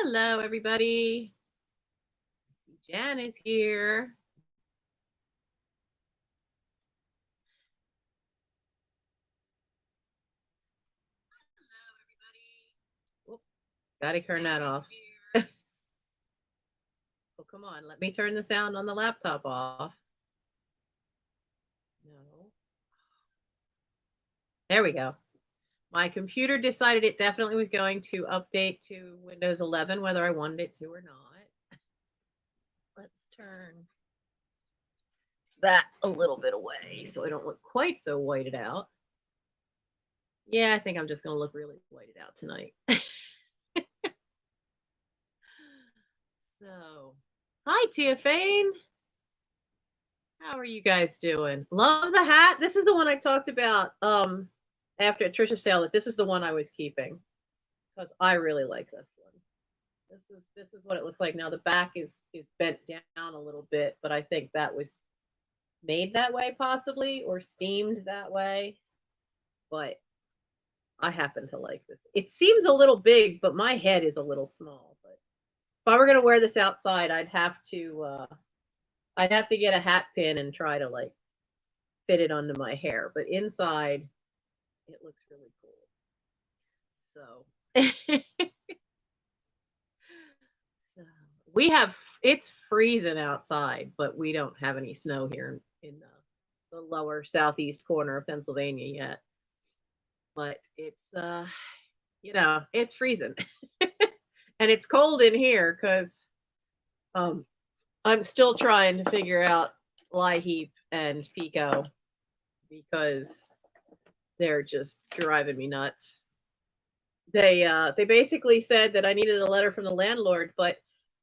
Hello, everybody. Jan is here. Oh, gotta turn that off. Oh, come on. Let me turn the sound on the laptop off. No. There we go. My computer decided it definitely was going to update to Windows 11, whether I wanted it to or not. Let's turn that a little bit away so I don't look quite so whited out. Yeah, I think I'm just going to look really whited out tonight. So, hi, Tia Fane. How are you guys doing? Love the hat. This is the one I talked about after Trisha's sale, that this is the one I was keeping because I really like this one. This is what it looks like now. The back is bent down a little bit, but I think that was made that way possibly or steamed that way. But I happen to like this. It seems a little big, but my head is a little small. But if I were gonna wear this outside, I'd have to get a hat pin and try to like fit it onto my hair. But inside, it looks really cool. So, so it's freezing outside, but we don't have any snow here in the lower southeast corner of Pennsylvania yet. But it's it's freezing. And it's cold in here because I'm still trying to figure out Lie Heap and Pico because they're just driving me nuts. They basically said that I needed a letter from the landlord, but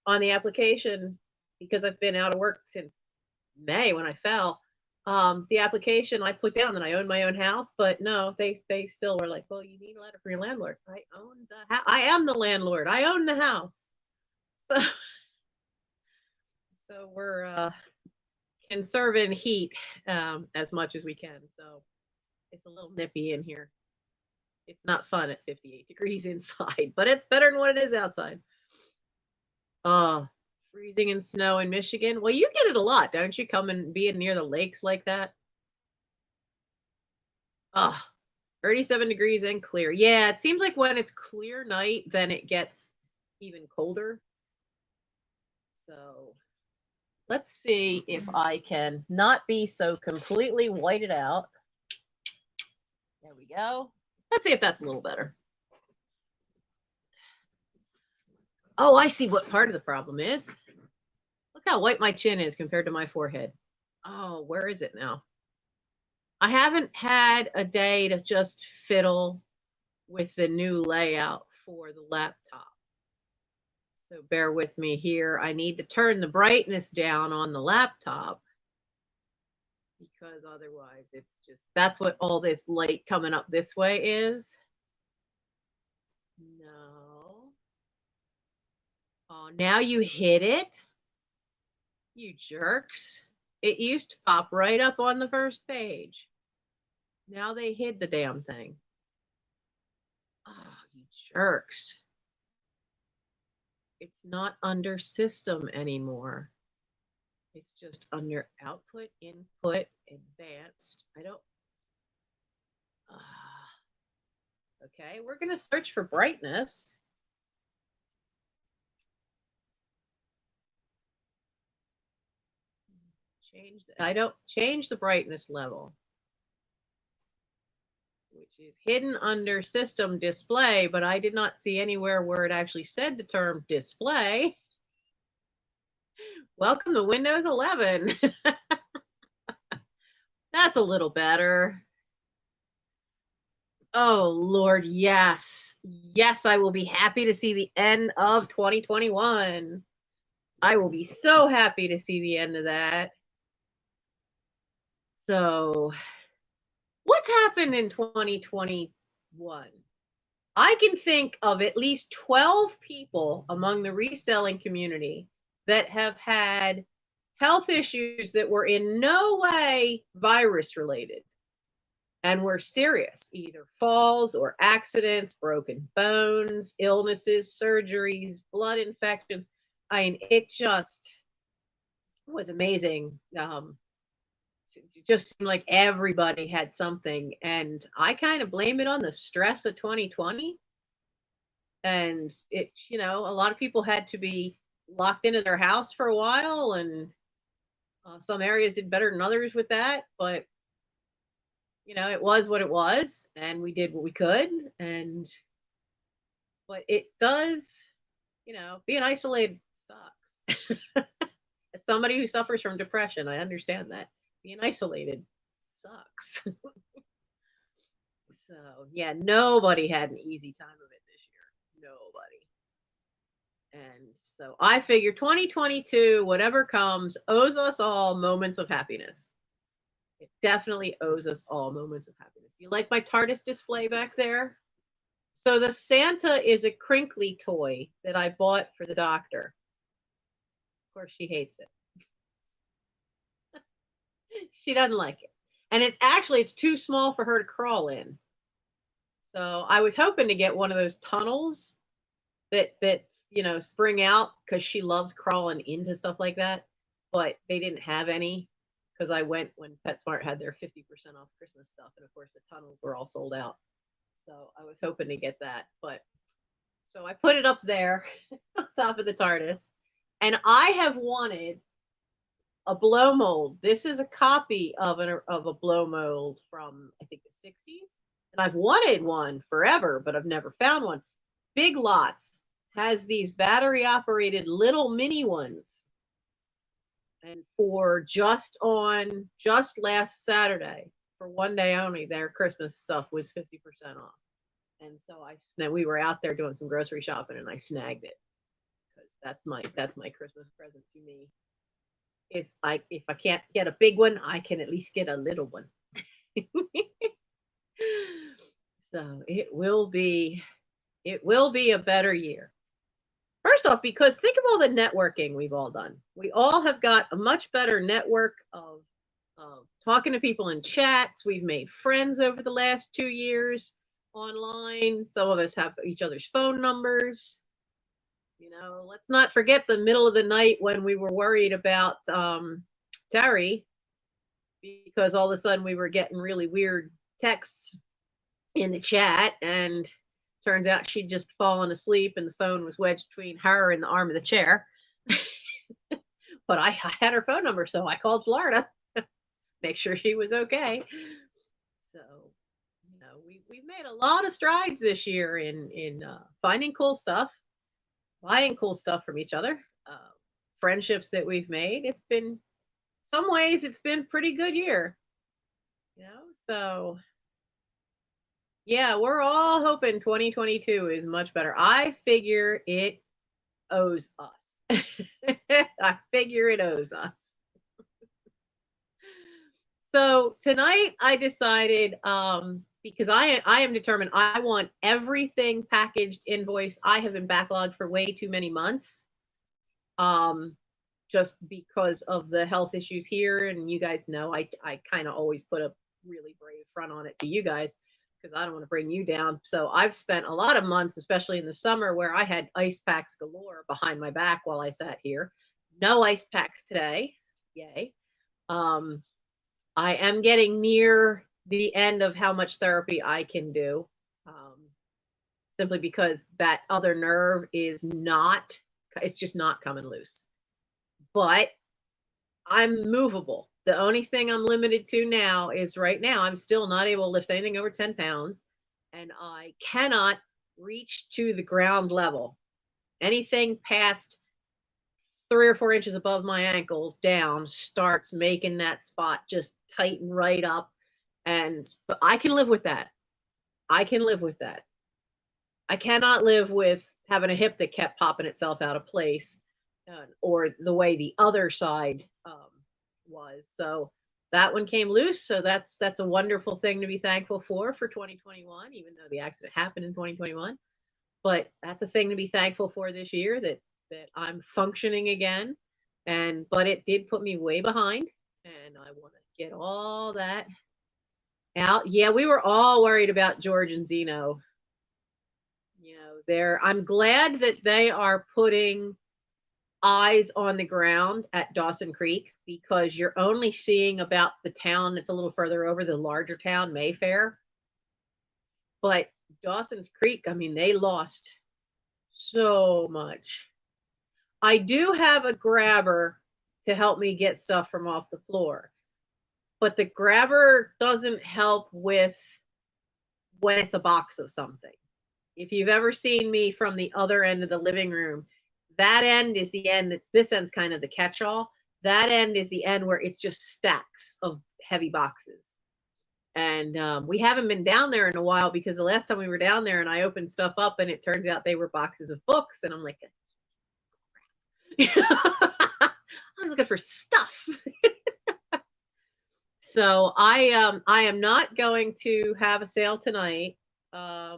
on the application, because I've been out of work since May when I fell, the application I put down that I own my own house, but no, they still were like, well, you need a letter from your landlord. I own the I am the landlord. I own the house. So so we're conserving heat as much as we can. So it's a little nippy in here. It's not fun at 58 degrees inside, but it's better than what it is outside. Freezing and snow in Michigan. Well, you get it a lot, don't you? Coming being near the lakes like that. 37 degrees and clear. Yeah, it seems like when it's clear night, then it gets even colder. So let's see if I can not be so completely whited out. There we go. Let's see if that's a little better. Oh, I see what part of the problem is. Look how white my chin is compared to my forehead. Oh, where is it now? I haven't had a day to just fiddle with the new layout for the laptop. So bear with me here. I need to turn the brightness down on the laptop because otherwise it's just, that's what all this light coming up this way is. No. Oh, now you hit it? You jerks. It used to pop right up on the first page. Now they hid the damn thing. Oh, you jerks. It's not under system anymore. It's just under output, input, advanced. I don't. Okay, we're going to search for brightness. I don't change the brightness level, which is hidden under system display, but I did not see anywhere where it actually said the term display. Welcome to Windows 11. That's a little better. Oh, Lord, yes. Yes, I will be happy to see the end of 2021. I will be so happy to see the end of that. So, what's happened in 2021? I can think of at least 12 people among the reselling community that have had health issues that were in no way virus related. and were serious, either falls or accidents, broken bones, illnesses, surgeries, blood infections. I mean, it just was amazing. It just seemed like everybody had something, and I kind of blame it on the stress of 2020. And it, a lot of people had to be locked into their house for a while, and some areas did better than others with that. But it was what it was, and we did what we could. And but it does, being isolated sucks. As somebody who suffers from depression, I understand that being isolated sucks. So yeah, nobody had an easy time of it this year. Nobody. And so I figure 2022, whatever comes, owes us all moments of happiness. It definitely owes us all moments of happiness. You like my TARDIS display back there? So the Santa is a crinkly toy that I bought for the doctor. Of course, she hates it. She doesn't like it. And it's too small for her to crawl in. So I was hoping to get one of those tunnels that spring out, because she loves crawling into stuff like that. But they didn't have any, because I went when PetSmart had their 50% off Christmas stuff, and of course the tunnels were all sold out. So I was hoping to get that, but so I put it up there on top of the TARDIS, and I have wanted a blow mold. This is a copy of a blow mold from, I think, the 60s, and I've wanted one forever, but I've never found one. Big Lots has these battery operated little mini ones, and for just last Saturday, for one day only, their Christmas stuff was 50% off. And so we were out there doing some grocery shopping, and I snagged it, because that's my Christmas present to me. Is if I can't get a big one, I can at least get a little one. So it will be a better year. First off, because think of all the networking we've all done. We all have got a much better network of talking to people in chats. We've made friends over the last 2 years online. Some of us have each other's phone numbers. Let's not forget the middle of the night when we were worried about Terry, because all of a sudden we were getting really weird texts in the chat, and turns out she'd just fallen asleep and the phone was wedged between her and the arm of the chair. But I had her phone number, so I called Florida, make sure she was okay. So we've made a lot of strides this year in finding cool stuff, buying cool stuff from each other, friendships that we've made. Some ways it's been pretty good year, so yeah, we're all hoping 2022 is much better. I figure it owes us. I figure it owes us. So tonight I decided, because I am determined, I want everything packaged, invoice. I have been backlogged for way too many months, just because of the health issues here. And you guys know, I kind of always put a really brave front on it to you guys, because I don't want to bring you down. So I've spent a lot of months, especially in the summer, where I had ice packs galore behind my back while I sat here. No ice packs today. Yay. I am getting near the end of how much therapy I can do, simply because that other nerve it's just not coming loose. But I'm movable. The only thing I'm limited to now is, right now, I'm still not able to lift anything over 10 pounds, and I cannot reach to the ground level. Anything past 3 or 4 inches above my ankles down starts making that spot just tighten right up. But I can live with that. I cannot live with having a hip that kept popping itself out of place, or the way the other side was. So that one came loose. So that's a wonderful thing to be thankful for 2021, even though the accident happened in 2021. But that's a thing to be thankful for this year, that I'm functioning again. But it did put me way behind, and I want to get all that Out. Yeah, we were all worried about George and Zeno. You know, I'm glad that they are putting eyes on the ground at Dawson Creek because you're only seeing about the town that's a little further over, the larger town, Mayfair. But Dawson's Creek, I mean, they lost so much. I do have a grabber to help me get stuff from off the floor, but the grabber doesn't help with when it's a box of something. If you've ever seen me from the other end of the living room, that end is the end that's this end's kind of the catch-all. That end is the end where it's just stacks of heavy boxes. And we haven't been down there in a while because the last time we were down there and I opened stuff up and it turns out they were boxes of books. And I'm like, I was looking for stuff. So I am not going to have a sale tonight. I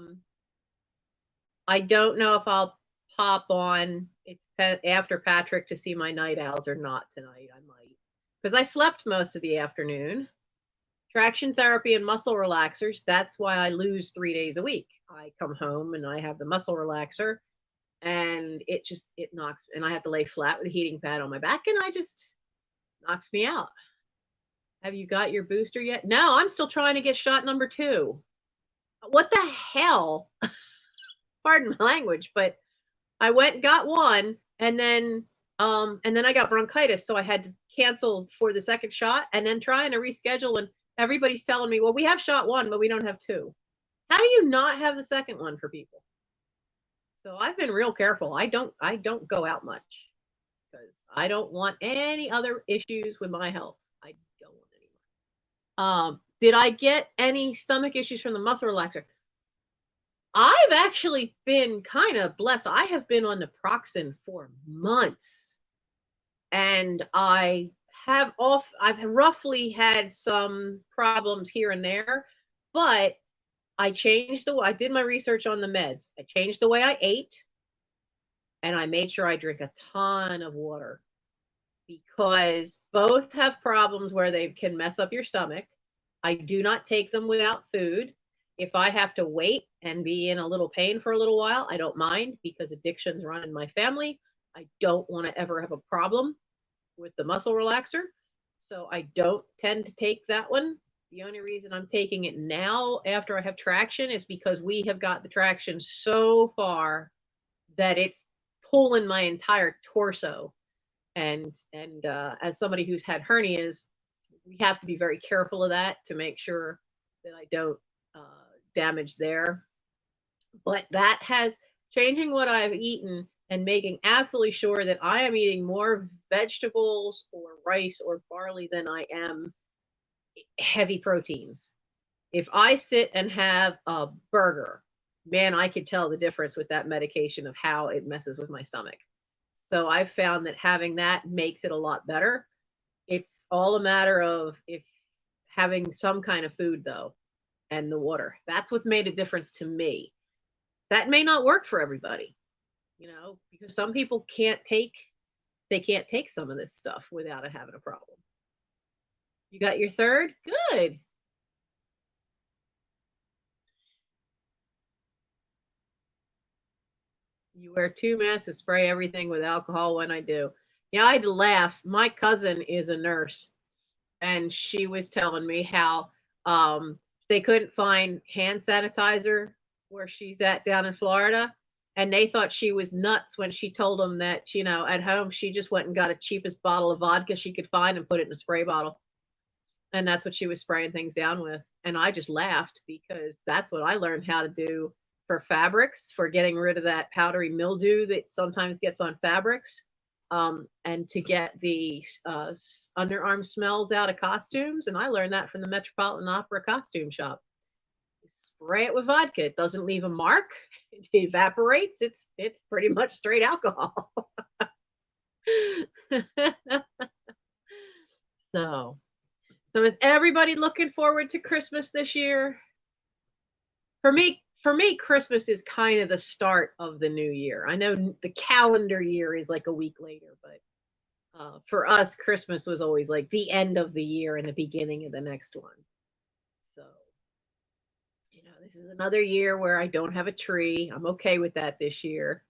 don't know if I'll pop on after Patrick to see my night owls or not tonight. I might, because I slept most of the afternoon. Traction therapy and muscle relaxers. That's why I lose 3 days a week. I come home and I have the muscle relaxer, and it knocks, and I have to lay flat with a heating pad on my back, and I just knocks me out. Have you got your booster yet? No, I'm still trying to get shot number 2. What the hell? Pardon my language, but I went and got one, and then I got bronchitis, so I had to cancel for the second shot, and then trying to reschedule, and everybody's telling me, well, we have shot 1, but we don't have 2. How do you not have the second one for people? So I've been real careful. I don't go out much because I don't want any other issues with my health. I don't want any. Did I get any stomach issues from the muscle relaxer? I've actually been kind of blessed. I have been on naproxen for months, and I've roughly had some problems here and there, but I did my research on the meds. I changed the way I ate, and I made sure I drink a ton of water because both have problems where they can mess up your stomach. I do not take them without food. If I have to wait and be in a little pain for a little while, I don't mind because addictions run in my family. I don't want to ever have a problem with the muscle relaxer. So I don't tend to take that one. The only reason I'm taking it now after I have traction is because we have got the traction so far that it's pulling my entire torso. And as somebody who's had hernias, we have to be very careful of that to make sure that I don't damage there. But that has changing what I've eaten and making absolutely sure that I am eating more vegetables or rice or barley than I am heavy proteins. If I sit and have a burger, man, I could tell the difference with that medication of how it messes with my stomach. So I've found that having that makes it a lot better. It's all a matter of if having some kind of food though, and the water. That's what's made a difference to me. That may not work for everybody, because some people can't take some of this stuff without it having a problem. You got your third? Good. You wear 2 masks and spray everything with alcohol when I do. I had to laugh. My cousin is a nurse, and she was telling me how they couldn't find hand sanitizer where she's at down in Florida. And they thought she was nuts when she told them that, at home, she just went and got a cheapest bottle of vodka she could find and put it in a spray bottle. And that's what she was spraying things down with. And I just laughed because that's what I learned how to do for fabrics, for getting rid of that powdery mildew that sometimes gets on fabrics, and to get the underarm smells out of costumes. And I learned that from the Metropolitan Opera costume shop. Spray it with vodka. It doesn't leave a mark. It evaporates. It's pretty much straight alcohol. So is everybody looking forward to Christmas this year? For me, Christmas is kind of the start of the new year. I know the calendar year is like a week later, but for us, Christmas was always like the end of the year and the beginning of the next one. So This is another year where I don't have a tree. I'm okay with that this year.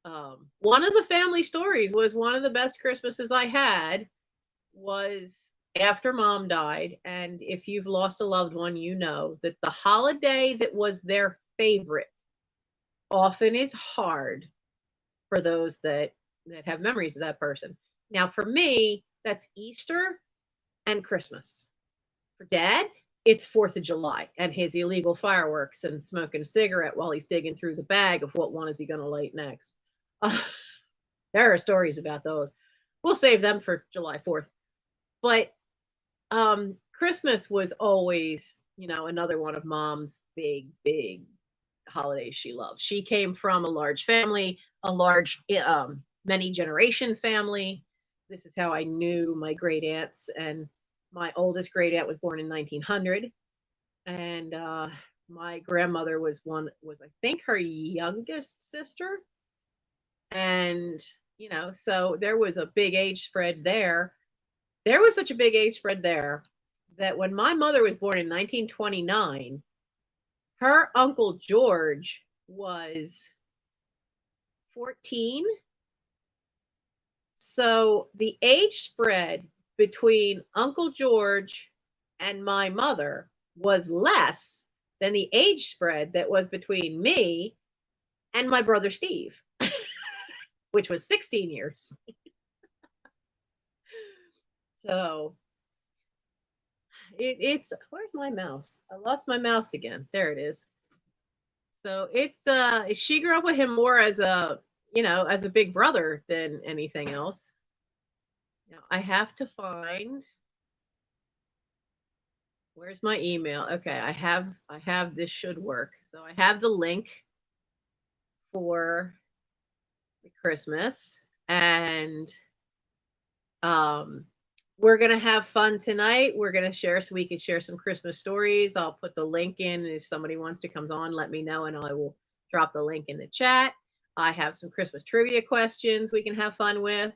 One of the family stories was one of the best Christmases I had was after mom died. And if you've lost a loved one, you know that the holiday that was their favorite often is hard for those that have memories of that person. Now, for me, that's Easter and Christmas. For Dad, it's 4th of July and his illegal fireworks and smoking a cigarette while he's digging through the bag of what one is he going to light next. Uh, there are stories about those. We'll save them for July 4th. But Christmas was always, another one of mom's big holidays she loved. She came from a large family, a large many generation family. This is how I knew my great aunts, and my oldest great aunt was born in 1900, and my grandmother was I think her youngest sister, and so there was a big age spread there. There was such a big age spread there that when my mother was born in 1929, her uncle George was 14. So the age spread between Uncle George and my mother was less than the age spread that was between me and my brother Steve, which was 16 years. So it's where's my mouse? I lost my mouse again. There it is. So she grew up with him more as a big brother than anything else. Now I have to find where's my email. Okay, I have this should work. So I have the link for the Christmas, and we're gonna have fun tonight. We're gonna share so we can share some Christmas stories. I'll put the link in. If somebody wants to come on, let me know and I will drop the link in the chat. I have some Christmas trivia questions we can have fun with.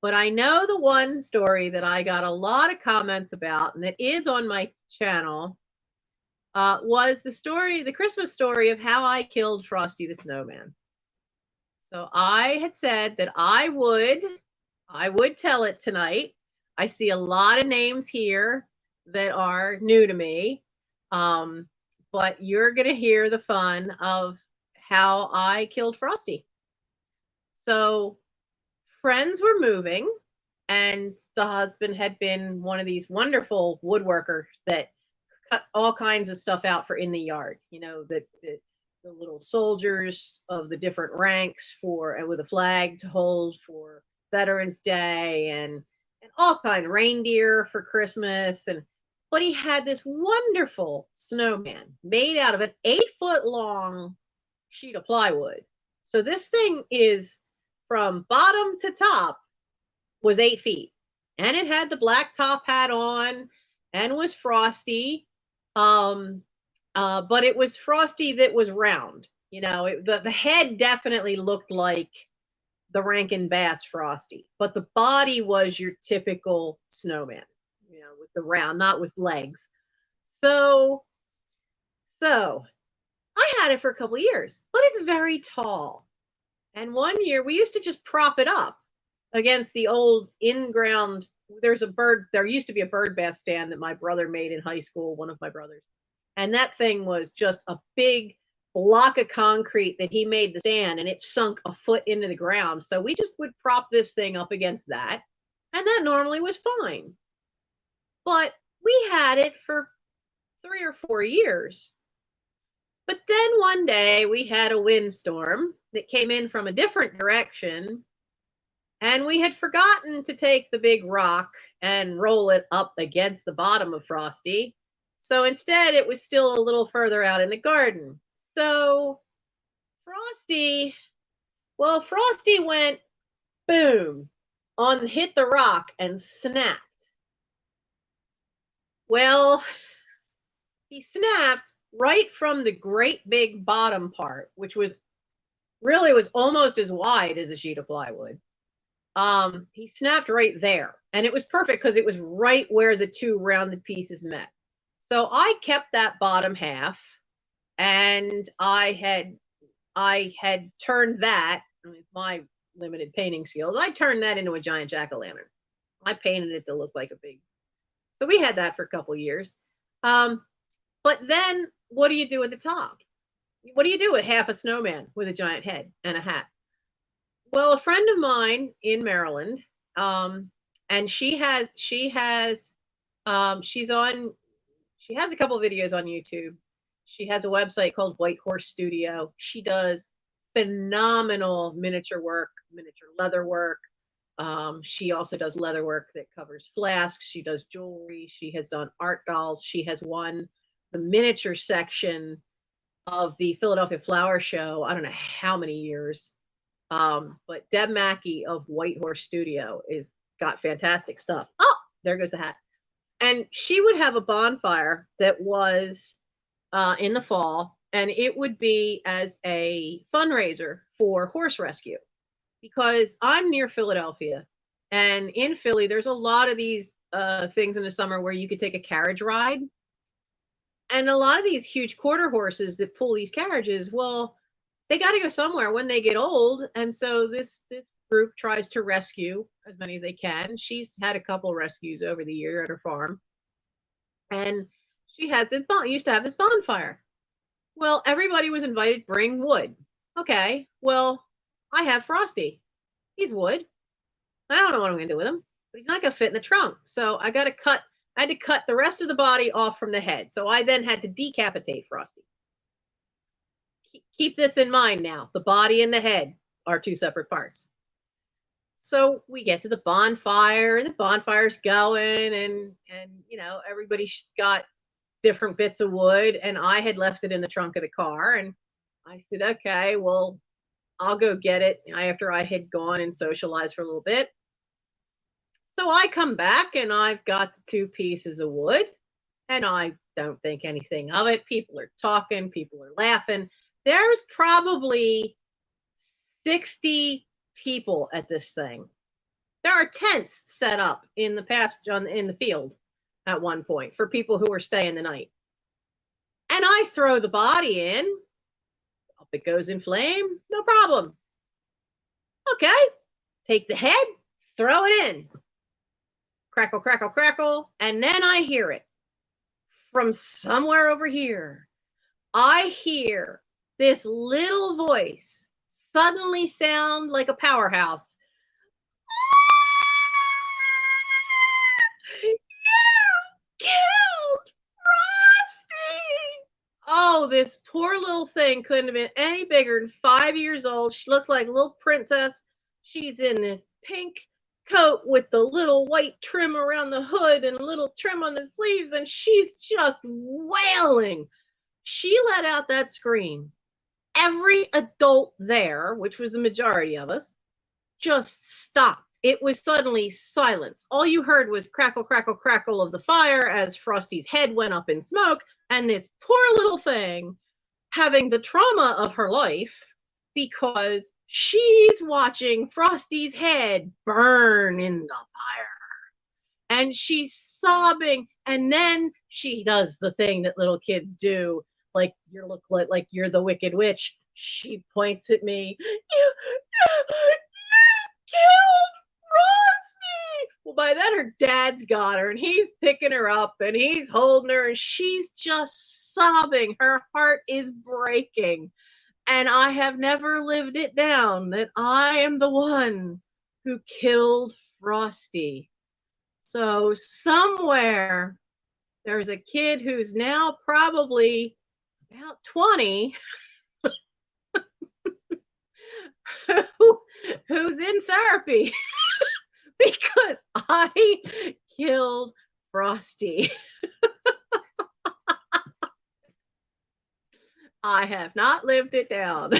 But I know the one story that I got a lot of comments about, and that is on my channel, was the Christmas story of how I killed Frosty the Snowman. So I had said that I would tell it tonight. I see a lot of names here that are new to me, but you're going to hear the fun of how I killed Frosty. So friends were moving, and the husband had been one of these wonderful woodworkers that cut all kinds of stuff out for in the yard. The little soldiers of the different ranks and with a flag to hold for Veterans Day, and all kind of reindeer for Christmas. But he had this wonderful snowman made out of an 8-foot long sheet of plywood. So this thing is from bottom to top was 8 feet, and it had the black top hat on and was Frosty. But it was Frosty that was round. The head definitely looked like the Rankin Bass Frosty, but the body was your typical snowman, with the round, not with legs. So I had it for a couple of years, but it's very tall. And one year we used to just prop it up against the old in-ground. There used to be a bird bath stand that my brother made in high school, one of my brothers. And that thing was just a big block of concrete that he made the stand, and it sunk a foot into the ground. So we just would prop this thing up against that, and that normally was fine. But we had it for 3 or 4 years. But then one day we had a windstorm that came in from a different direction, and we had forgotten to take the big rock and roll it up against the bottom of Frosty. So instead, it was still a little further out in the garden. So Frosty went boom, hit the rock and snapped. Well, he snapped right from the great big bottom part, which was almost as wide as a sheet of plywood. He snapped right there, and it was perfect because it was right where the two rounded pieces met. So I kept that bottom half, And I had turned that with my limited painting skills. I turned that into a giant jack-o'-lantern. I painted it to look like a big. So we had that for a couple years. But then what do you do at the top? What do you do with half a snowman with a giant head and a hat? Well, a friend of mine in Maryland, and she's on, she has a couple of videos on YouTube. She has a website called White Horse Studio. She does phenomenal miniature work, miniature leather work. She also does leather work that covers flasks. She does jewelry. She has done art dolls. She has won the miniature section of the Philadelphia Flower Show. I don't know how many years. But Deb Mackey of White Horse Studio is got fantastic stuff. Oh, there goes the hat. And she would have a bonfire that was in the fall, and it would be as a fundraiser for horse rescue, because I'm near Philadelphia, and in Philly, there's a lot of these things in the summer where you could take a carriage ride. And a lot of these huge quarter horses that pull these carriages, well, they got to go somewhere when they get old. And so this group tries to rescue as many as they can. She's had a couple rescues over the year at her farm. And she had used to have this bonfire. Well, everybody was invited, bring wood. Okay, well, I have Frosty. He's wood. I don't know what I'm going to do with him, but he's not going to fit in the trunk. So I had to cut the rest of the body off from the head. So I then had to decapitate Frosty. Keep this in mind now. The body and the head are two separate parts. So we get to the bonfire, and the bonfire's going, and everybody's got different bits of wood, and I had left it in the trunk of the car, and I said, okay, well, I'll go get it after I had gone and socialized for a little bit. So I come back, and I've got the 2 pieces of wood, and I don't think anything of it. People are talking, people are laughing. There's probably 60 people at this thing. There are tents set up in the field at one point for people who are staying the night. And I throw the body in. Up it goes in flame. No problem. Okay. Take the head, throw it in. Crackle, crackle, crackle. And then I hear it from somewhere over here. I hear this little voice suddenly sound like a powerhouse. You killed Frosty! Oh, this poor little thing couldn't have been any bigger than 5 years old. She looked like a little princess. She's in this pink coat with the little white trim around the hood and a little trim on the sleeves, and she's just wailing. She let out that scream. Every adult there, which was the majority of us, just stopped. It was suddenly silence. All you heard was crackle, crackle, crackle of the fire as Frosty's head went up in smoke, and this poor little thing having the trauma of her life because she's watching Frosty's head burn in the fire. And she's sobbing, and then she does the thing that little kids do, like you look like you're the Wicked Witch. She points at me. You killed Frosty! Well, by then her dad's got her, and he's picking her up, and he's holding her, and she's just sobbing. Her heart is breaking. And I have never lived it down that I am the one who killed Frosty. So somewhere there's a kid who's now probably about 20 who's in therapy because I killed Frosty. I have not lived it down.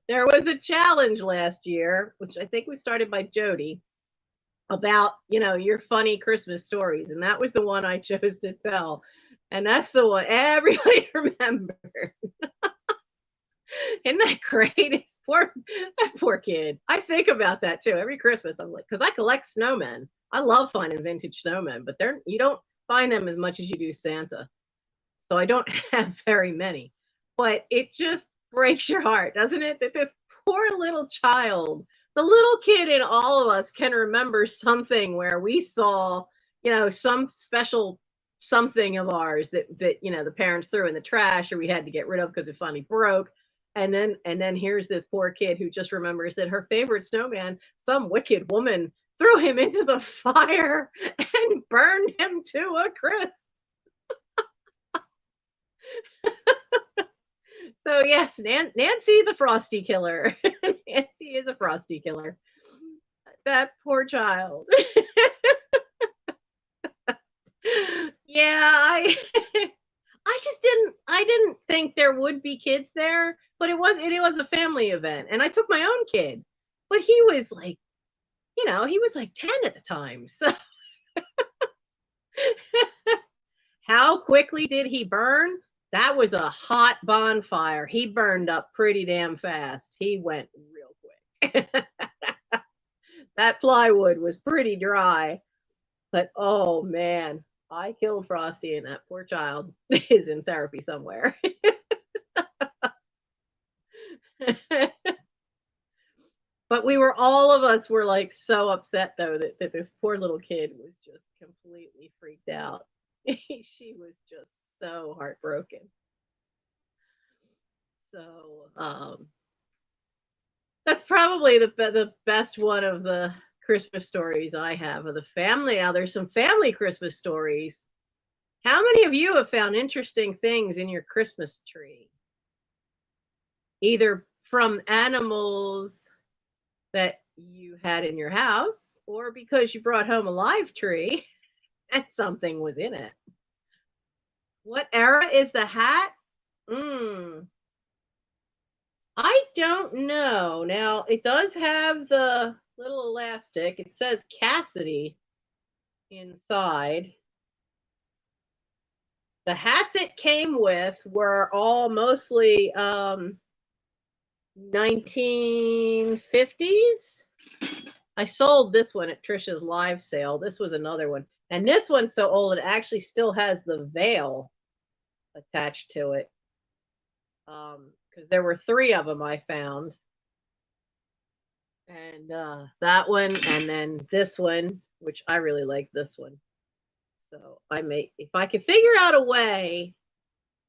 There was a challenge last year, which I think was started by Jody, about, your funny Christmas stories. And that was the one I chose to tell. And that's the one everybody remembers. Isn't that great? That poor kid. I think about that too. Every Christmas, I'm like, because I collect snowmen. I love finding vintage snowmen, but you don't find them as much as you do Santa. so I don't have very many. But it just breaks your heart, doesn't it? That this poor little child, the little kid in all of us, can remember something where we saw, some special something of ours that the parents threw in the trash or we had to get rid of because it finally broke. And then here's this poor kid who just remembers that her favorite snowman, some wicked woman, threw him into the fire and burned him to a crisp. So yes, Nancy the Frosty killer. Nancy is a Frosty killer. That poor child. Yeah, I didn't think there would be kids there, but it was a family event, and I took my own kid, but he was like, he was like 10 at the time. So how quickly did he burn? That was a hot bonfire. He burned up pretty damn fast. He went real quick. That plywood was pretty dry, but oh man, I killed Frosty, and that poor child is in therapy somewhere. But all of us were like so upset though that this poor little kid was just completely freaked out. She was just so heartbroken. So that's probably the best one of the Christmas stories I have of the family. Now there's some family Christmas stories. How many of you have found interesting things in your Christmas tree? Either from animals that you had in your house or because you brought home a live tree and something was in it. What era is the hat? I don't know. Now, it does have the little elastic. It says Cassidy inside. The hats it came with were all mostly 1950s. I sold this one at Trisha's live sale. This was another one. And this one's so old, it actually still has the veil attached to it. Because there were 3 of them I found. And that one, and then this one, which I really like this one. So if I could figure out a way,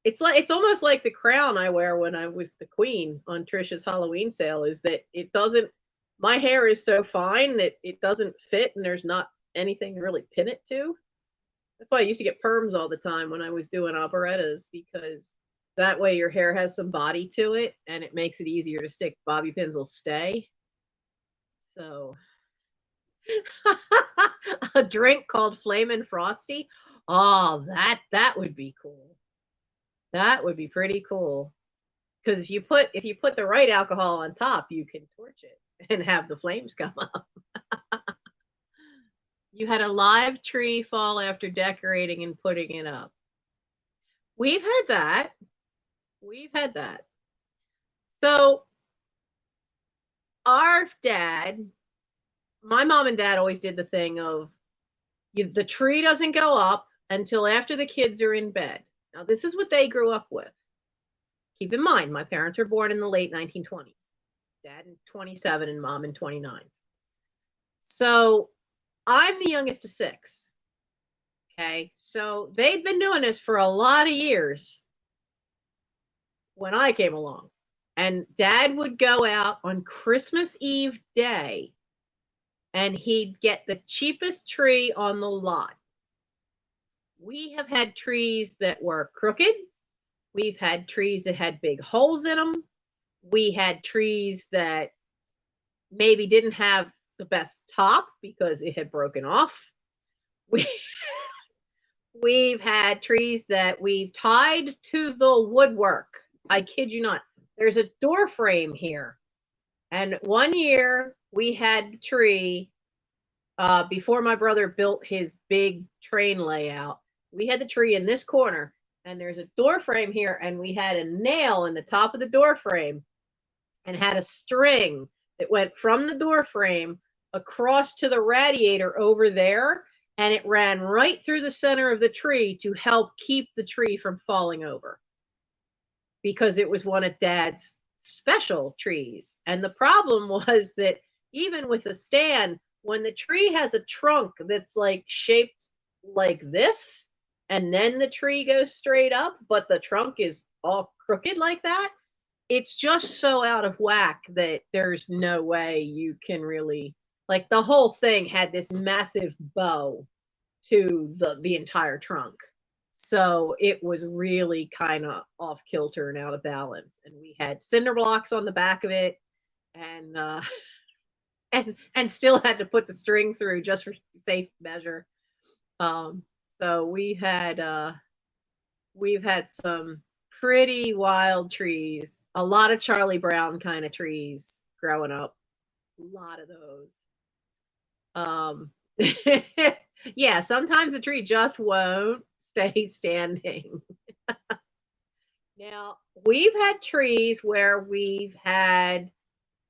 it's almost like the crown I wear when I was the queen on Trisha's Halloween sale, is that my hair is so fine that it doesn't fit and there's not anything to really pin it to. That's why I used to get perms all the time when I was doing operettas, because that way your hair has some body to it and it makes it easier to stick. Bobby pins will stay. So a drink called Flamin' Frosty. Oh, that would be cool. That would be pretty cool. Because if you put the right alcohol on top, you can torch it and have the flames come up. You had a live tree fall after decorating and putting it up. We've had that. So our dad, my mom and dad always did the thing of the tree doesn't go up until after the kids are in bed. Now, this is what they grew up with. Keep in mind, my parents were born in the late 1920s. Dad in 27 and mom in 29. So I'm the youngest of 6. Okay, so they'd been doing this for a lot of years when I came along. And Dad would go out on Christmas Eve day and he'd get the cheapest tree on the lot. We have had trees that were crooked. We've had trees that had big holes in them. We had trees that maybe didn't have the best top because it had broken off. We've had trees that we've tied to the woodwork. I kid you not. There's a door frame here. And one year we had the tree, before my brother built his big train layout, we had the tree in this corner. And there's a door frame here, and we had a nail in the top of the door frame and had a string that went from the door frame across to the radiator over there. and it ran right through the center of the tree to help keep the tree from falling over because it was one of Dad's special trees. And the problem was that even with a stand, when the tree has a trunk that's like shaped like this, and then the tree goes straight up, but the trunk is all crooked like that, it's just so out of whack that there's no way you can really, like, the whole thing had this massive bow to the entire trunk. So it was really kind of off kilter and out of balance. And we had cinder blocks on the back of it, and and still had to put the string through just for safe measure. Um, so we've had some pretty wild trees, a lot of Charlie Brown kind of trees growing up, a lot of those. Um, yeah, sometimes a tree just won't stay standing. Now, we've had trees where we never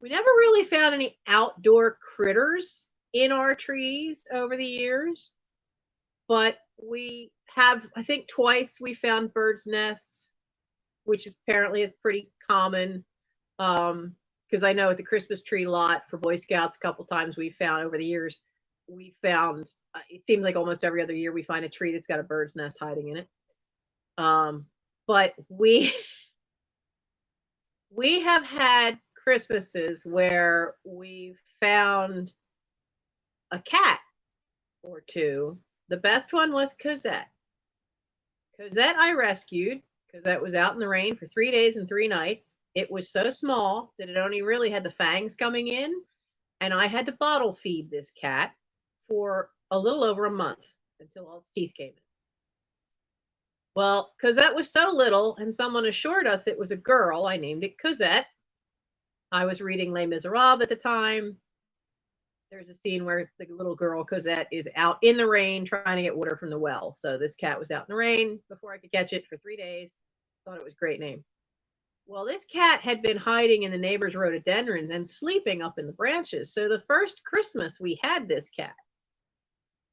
really found any outdoor critters in our trees over the years, but we have, I think twice we found birds' nests, which apparently is pretty common. Because I know at the Christmas tree lot for Boy Scouts, a couple times we found over the years, we found, it seems like almost every other year we find a tree that's got a bird's nest hiding in it. But we have had Christmases where we've found a cat or two. The best one was Cosette. Cosette I rescued. Cosette was out in the rain for 3 days and 3 nights. It was so small that it only really had the fangs coming in, and I had to bottle feed this cat for a little over a month until all its teeth came in. Well, Cosette was so little, and someone assured us it was a girl. I named it Cosette. I was reading Les Miserables at the time. There's a scene where the little girl Cosette is out in the rain trying to get water from the well. So this cat was out in the rain before I could catch it for 3 days. Thought it was a great name. Well, this cat had been hiding in the neighbor's rhododendrons and sleeping up in the branches. So the first Christmas we had this cat,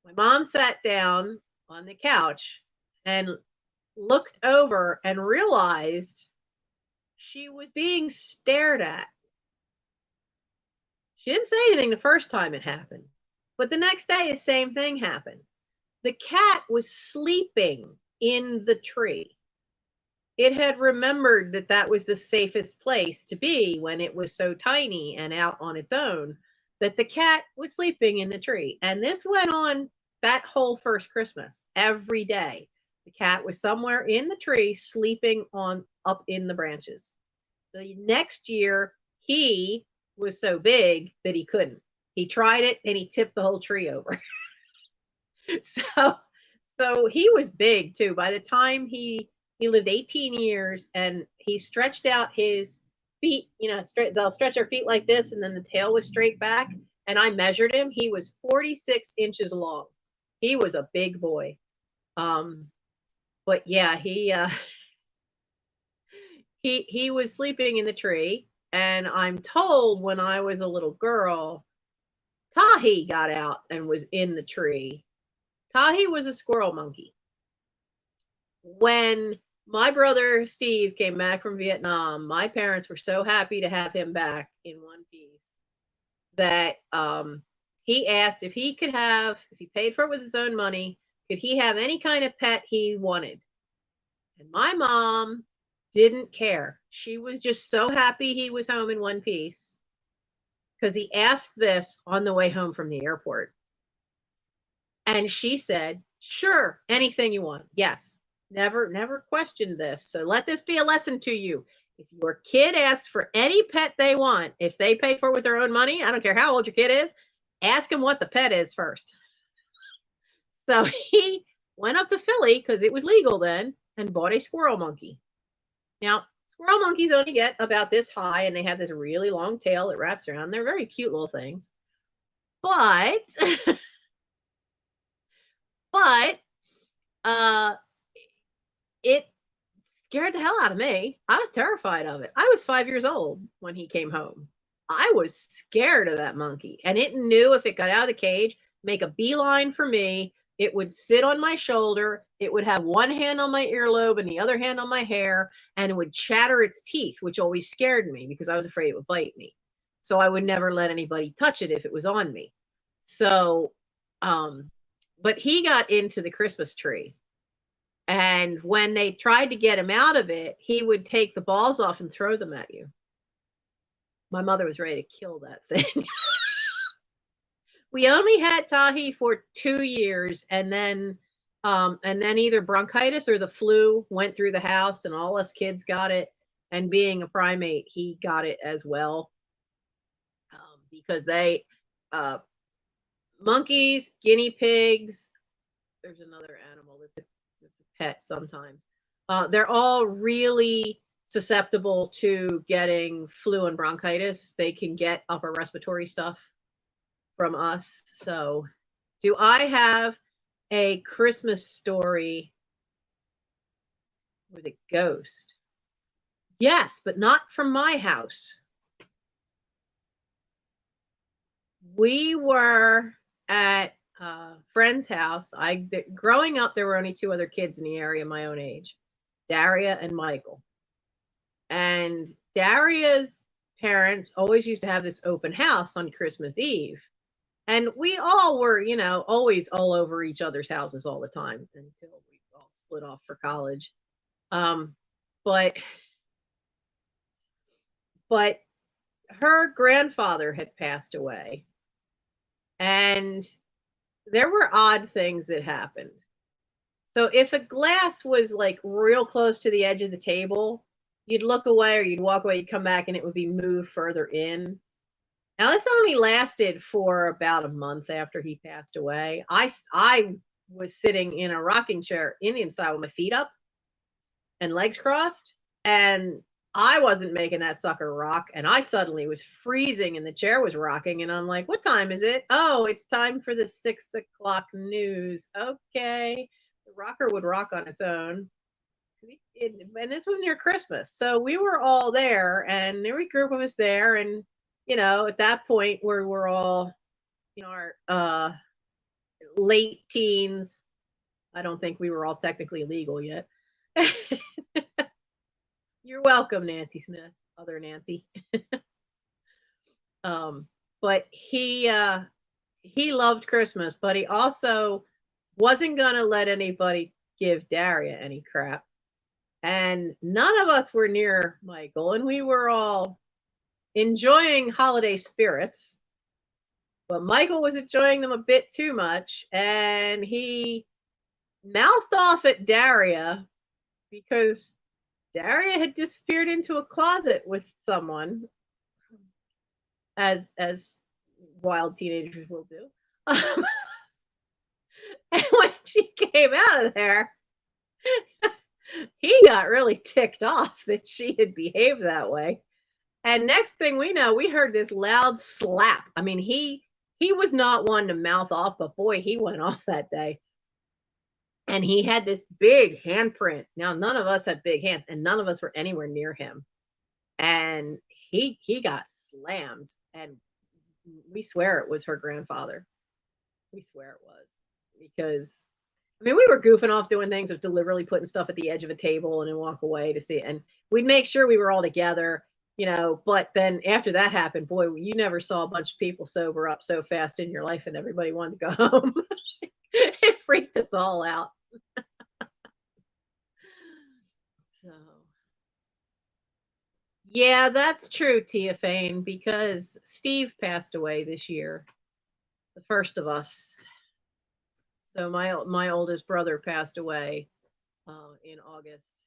my mom sat down on the couch and looked over and realized she was being stared at. She didn't say anything the first time it happened, but the next day the same thing happened. The cat was sleeping in the tree. It had remembered that that was the safest place to be when it was so tiny and out on its own, that the cat was sleeping in the tree. And this went on that whole first Christmas. Every day, the cat was somewhere in the tree sleeping on up in the branches. The next year, he was so big that he couldn't. He tried it and he tipped the whole tree over. so he was big too. By the time he lived 18 years, and he stretched out his feet, they'll stretch their feet like this, and then the tail was straight back. And I measured him. He was 46 inches long. He was a big boy. But yeah, he was sleeping in the tree. And I'm told when I was a little girl, Tahi got out and was in the tree. Tahi was a squirrel monkey. When my brother Steve came back from Vietnam, my parents were so happy to have him back in one piece that he asked if he paid for it with his own money, could he have any kind of pet he wanted? And my mom didn't care. She was just so happy he was home in one piece because he asked this on the way home from the airport. And she said, sure, anything you want. Yes. Never questioned this. So let this be a lesson to you. If your kid asks for any pet they want, if they pay for it with their own money, I don't care how old your kid is, ask them what the pet is first. So he went up to Philly, because it was legal then, and bought a squirrel monkey. Now, squirrel monkeys only get about this high, and they have this really long tail that wraps around. They're very cute little things. But it scared the hell out of me. I was terrified of it. I was 5 years old when he came home. I was scared of that monkey, and it knew if it got out of the cage, make a beeline for me, It would sit on my shoulder. It would have one hand on my earlobe and the other hand on my hair, and it would chatter its teeth, which always scared me because I was afraid it would bite me. So I would never let anybody touch it if it was on me. So, but he got into the Christmas tree. And when they tried to get him out of it, he would take the balls off and throw them at you. My mother was ready to kill that thing. We only had Tahi for 2 years, and then either bronchitis or the flu went through the house, and all us kids got it. And being a primate, he got it as well, because they monkeys, guinea pigs. There's another animal that's a pet sometimes. They're all really susceptible to getting flu and bronchitis. They can get upper respiratory stuff from us. So, do I have a Christmas story with a ghost? Yes, but not from my house. We were at a friend's house. Growing up, there were only 2 other kids in the area my own age, Daria and Michael. And Daria's parents always used to have this open house on Christmas Eve. And we all were, always all over each other's houses all the time until we all split off for college. But her grandfather had passed away, and there were odd things that happened. So if a glass was like real close to the edge of the table, you'd look away or you'd walk away, you'd come back, and it would be moved further in. Now, this only lasted for about a month after he passed away. I was sitting in a rocking chair, Indian style, with my feet up and legs crossed, and I wasn't making that sucker rock, and I suddenly was freezing, and the chair was rocking, and I'm like, what time is it? Oh, it's time for the 6 o'clock news. Okay. The rocker would rock on its own. And this was near Christmas, so we were all there, and every group of us there, and at that point where we're all, our late teens. I don't think we were all technically legal yet. You're welcome, Nancy Smith, other Nancy. But he loved Christmas, but he also wasn't gonna let anybody give Daria any crap. And none of us were near Michael, and we were all enjoying holiday spirits, but Michael was enjoying them a bit too much, and he mouthed off at Daria because Daria had disappeared into a closet with someone, as wild teenagers will do. And when she came out of there, he got really ticked off that she had behaved that way. And next thing we know, we heard this loud slap. I mean, he was not one to mouth off, but boy, he went off that day. And he had this big handprint. Now, none of us had big hands, and none of us were anywhere near him. And he got slammed, and we swear it was her grandfather. We swear it was, because we were goofing off doing things of deliberately putting stuff at the edge of a table and then walk away to see it. And we'd make sure we were all together, but then after that happened, boy, you never saw a bunch of people sober up so fast in your life and everybody wanted to go home. It freaked us all out. So, yeah, that's true, Tia Fane, because Steve passed away this year, the first of us. So my oldest brother passed away in August,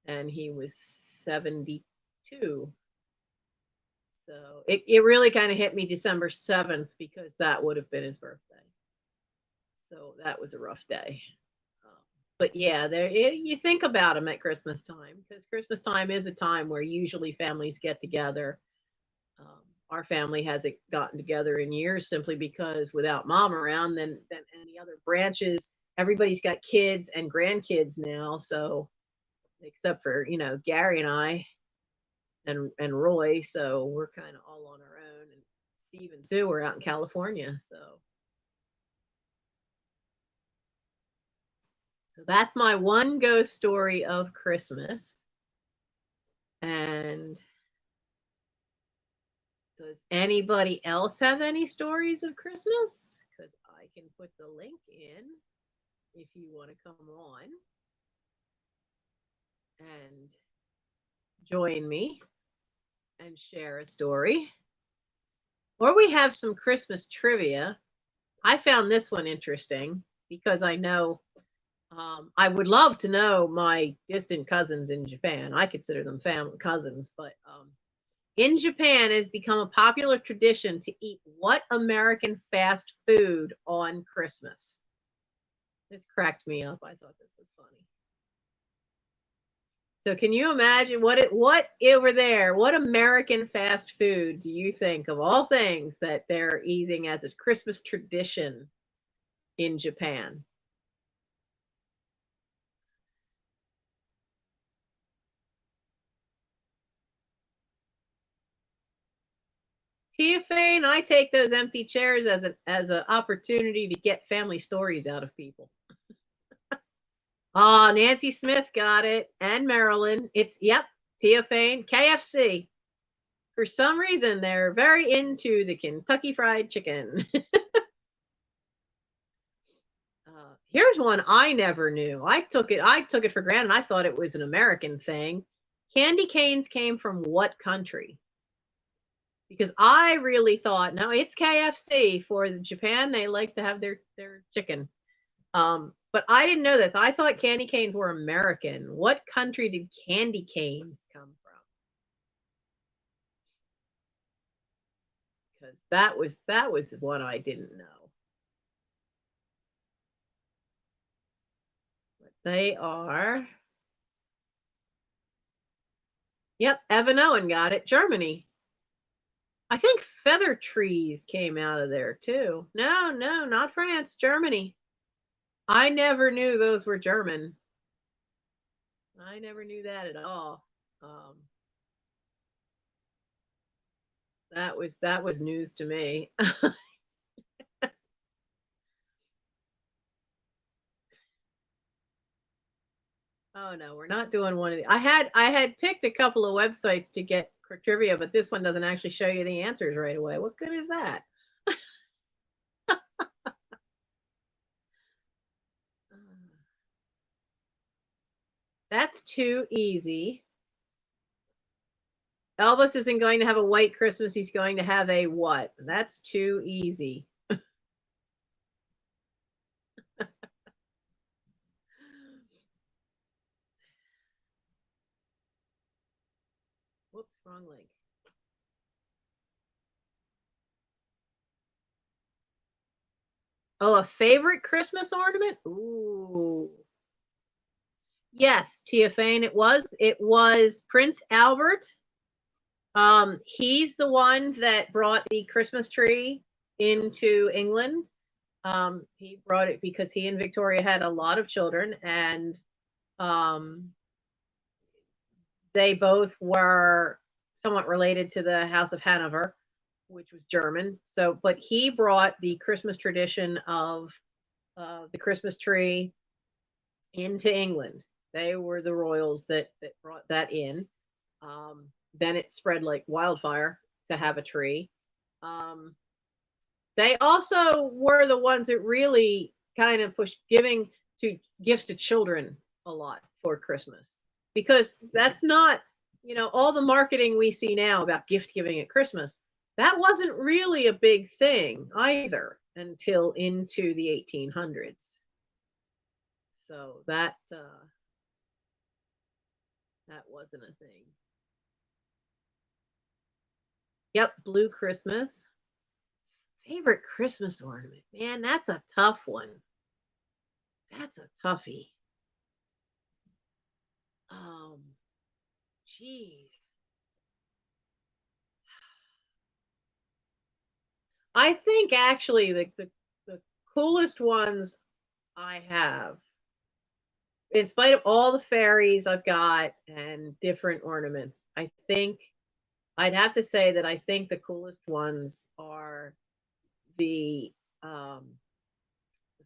and he was 72. So it really kind of hit me December 7th, because that would have been his birthday. So that was a rough day. But yeah, you think about him at Christmas time, because Christmas time is a time where usually families get together. Our family hasn't gotten together in years, simply because without Mom around, then any other branches, everybody's got kids and grandkids now. So except for Gary and I and Roy, so we're kind of all on our own. And Steve and Sue are out in California, so So that's my one ghost story of Christmas. And does anybody else have any stories of Christmas? Because I can put the link in if you want to come on and join me and share a story. Or we have some Christmas trivia. I found this one interesting because I know I would love to know my distant cousins in Japan. I consider them family cousins, but in Japan, it has become a popular tradition to eat what American fast food on Christmas? This cracked me up. I thought this was funny. So can you imagine what over there, what American fast food do you think of all things that they're eating as a Christmas tradition in Japan? Tia Fane, I take those empty chairs as an opportunity to get family stories out of people. Oh, Nancy Smith got it, and Marilyn. It's yep, Tia Fane, KFC. For some reason, they're very into the Kentucky Fried Chicken. Here's one I never knew. I took it for granted. I thought it was an American thing. Candy canes came from what country? Because I really thought, no, it's KFC. For Japan, they like to have their chicken. But I didn't know this. I thought candy canes were American. What country did candy canes come from? Because that was what I didn't know. But they are. Yep, Evan Owen got it. Germany. I think feather trees came out of there too. No, not France, Germany. I never knew those were German. I never knew that at all. That was news to me. Oh no, we're not doing one of the. I had picked a couple of websites to get trivia, but this one doesn't actually show you the answers right away. What good is that? That's too easy. Elvis isn't going to have a white Christmas. He's going to have a what? That's too easy. Whoops, wrong link. Oh, a favorite Christmas ornament? Ooh. Yes, Tia Fane, it was. It was Prince Albert. He's the one that brought the Christmas tree into England. He brought it because he and Victoria had a lot of children, and um, they both were somewhat related to the House of Hanover, which was German. So, but he brought the Christmas tradition of the Christmas tree into England. They were the royals that brought that in. Then it spread like wildfire to have a tree. Um, they also were the ones that really kind of pushed giving to gifts to children a lot for Christmas, because that's not, all the marketing we see now about gift giving at Christmas, that wasn't really a big thing either until into the 1800s. So that wasn't a thing. Yep, Blue Christmas. Favorite Christmas ornament. Man, that's a tough one. That's a toughie. Geez. I think actually the coolest ones I have, in spite of all the fairies I've got and different ornaments, I think I'd have to say that I think the coolest ones are the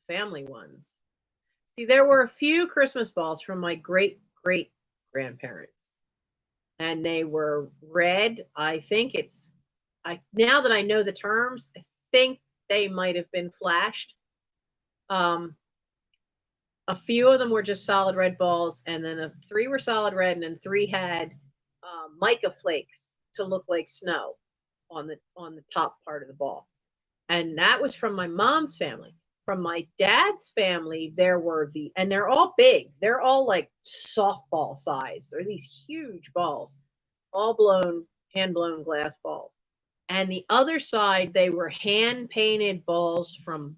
family ones. See, there were a few Christmas balls from my great great grandparents, and they were red. I think it's I now that I know the terms, I think they might have been flashed. Um, a few of them were just solid red balls, and then three were solid red, and then three had mica flakes to look like snow on the top part of the ball. And that was from my mom's family. From my dad's family, there were and they're all big. They're all like softball size. They're these huge balls, all blown, hand blown glass balls. And the other side, they were hand painted balls from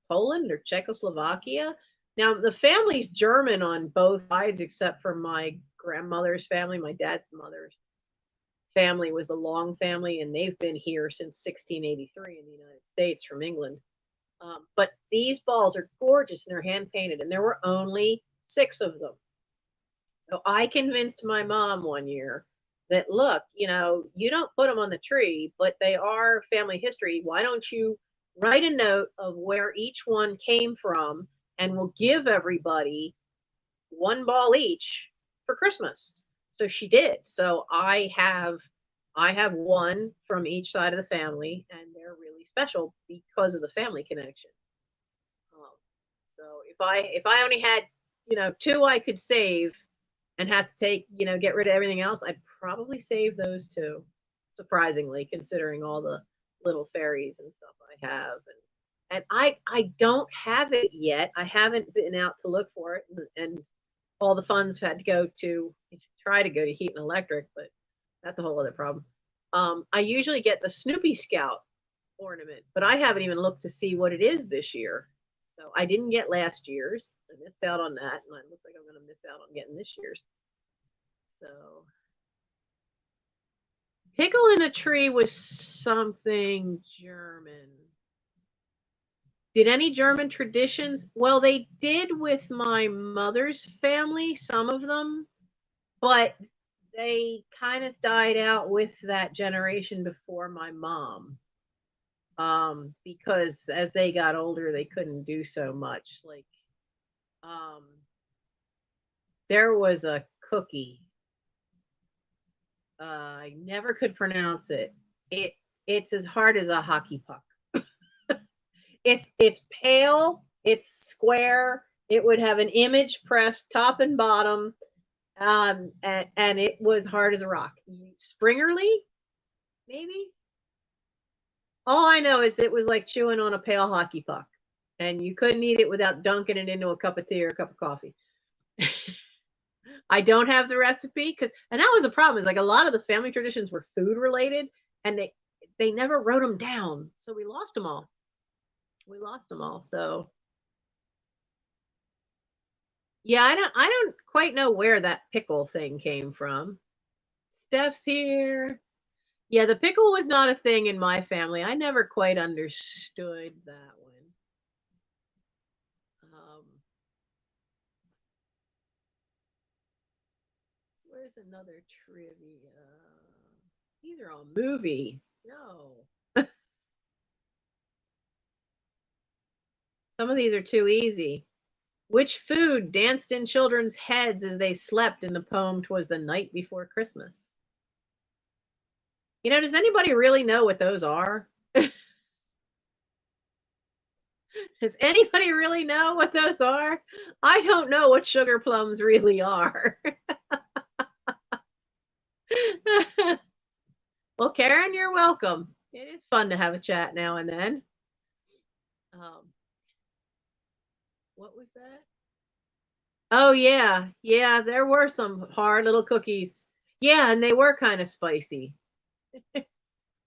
Poland or Czechoslovakia. Now, the family's German on both sides, except for my grandmother's family. My dad's mother's family was the Long family, and they've been here since 1683 in the United States from England. But these balls are gorgeous and they're hand painted, and there were only 6 of them. So I convinced my mom one year that, look, you don't put them on the tree, but they are family history. Why don't you write a note of where each one came from, and we'll give everybody one ball each for Christmas. So she did. So I have one from each side of the family, and they're really special because of the family connection. Um, so if I only had 2 I could save and had to get rid of everything else, I'd probably save those 2. Surprisingly, considering all the little fairies and stuff I have, and I don't have it yet. I haven't been out to look for it, and all the funds had to go to try to go to heat and electric, but that's a whole other problem. I usually get the Snoopy Scout ornament, but I haven't even looked to see what it is this year. So I didn't get last year's. I missed out on that, and it looks like I'm going to miss out on getting this year's. So pickle in a tree was something German. Did any German traditions? Well, they did with my mother's family, some of them, but they kind of died out with that generation before my mom. Because as they got older, they couldn't do so much. Like, um, there was a cookie. I never could pronounce it. It's as hard as a hockey puck. It's pale. It's square. It would have an image pressed top and bottom, and it was hard as a rock. Springerly, maybe. All I know is it was like chewing on a pale hockey puck, and you couldn't eat it without dunking it into a cup of tea or a cup of coffee. I don't have the recipe and that was the problem. Is like a lot of the family traditions were food related, and they never wrote them down, so we lost them all. So yeah, I don't quite know where that pickle thing came from. Steph's here. Yeah, the pickle was not a thing in my family. I never quite understood that one. Where's another trivia? These are all movie. No. Some of these are too easy. Which food danced in children's heads as they slept in the poem "'Twas the Night Before Christmas"? Does anybody really know what those are? Does anybody really know what those are? I don't know what sugar plums really are. Well, Karen, you're welcome. It is fun to have a chat now and then. Um, what was that? Oh yeah, yeah. There were some hard little cookies. Yeah, and they were kind of spicy.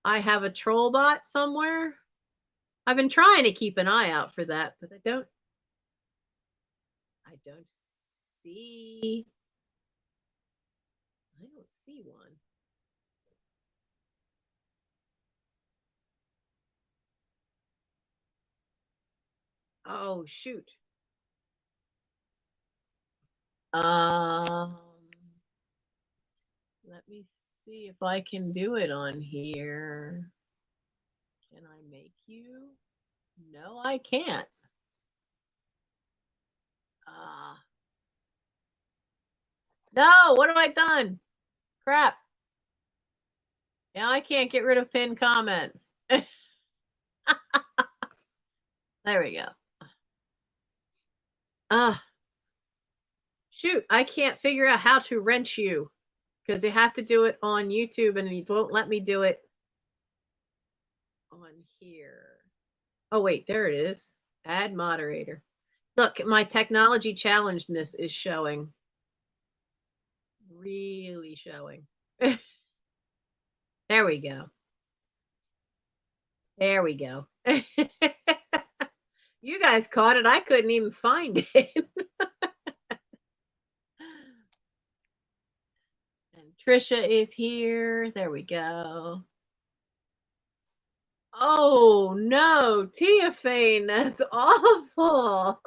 I have a troll bot somewhere. I've been trying to keep an eye out for that, but I don't see I don't see one. Oh shoot. Um Let me see if I can do it on here. Can I make you? No, I can't. No, what have I done? Crap. Now I can't get rid of pinned comments. There we go. Shoot, I can't figure out how to wrench you because you have to do it on YouTube and you won't let me do it on here. Oh, wait, there it is. Add moderator. Look, my technology challengedness is showing. Really showing. There we go. There we go. You guys caught it. I couldn't even find it. And Trisha is here. There we go. Oh no, Teofane, that's awful.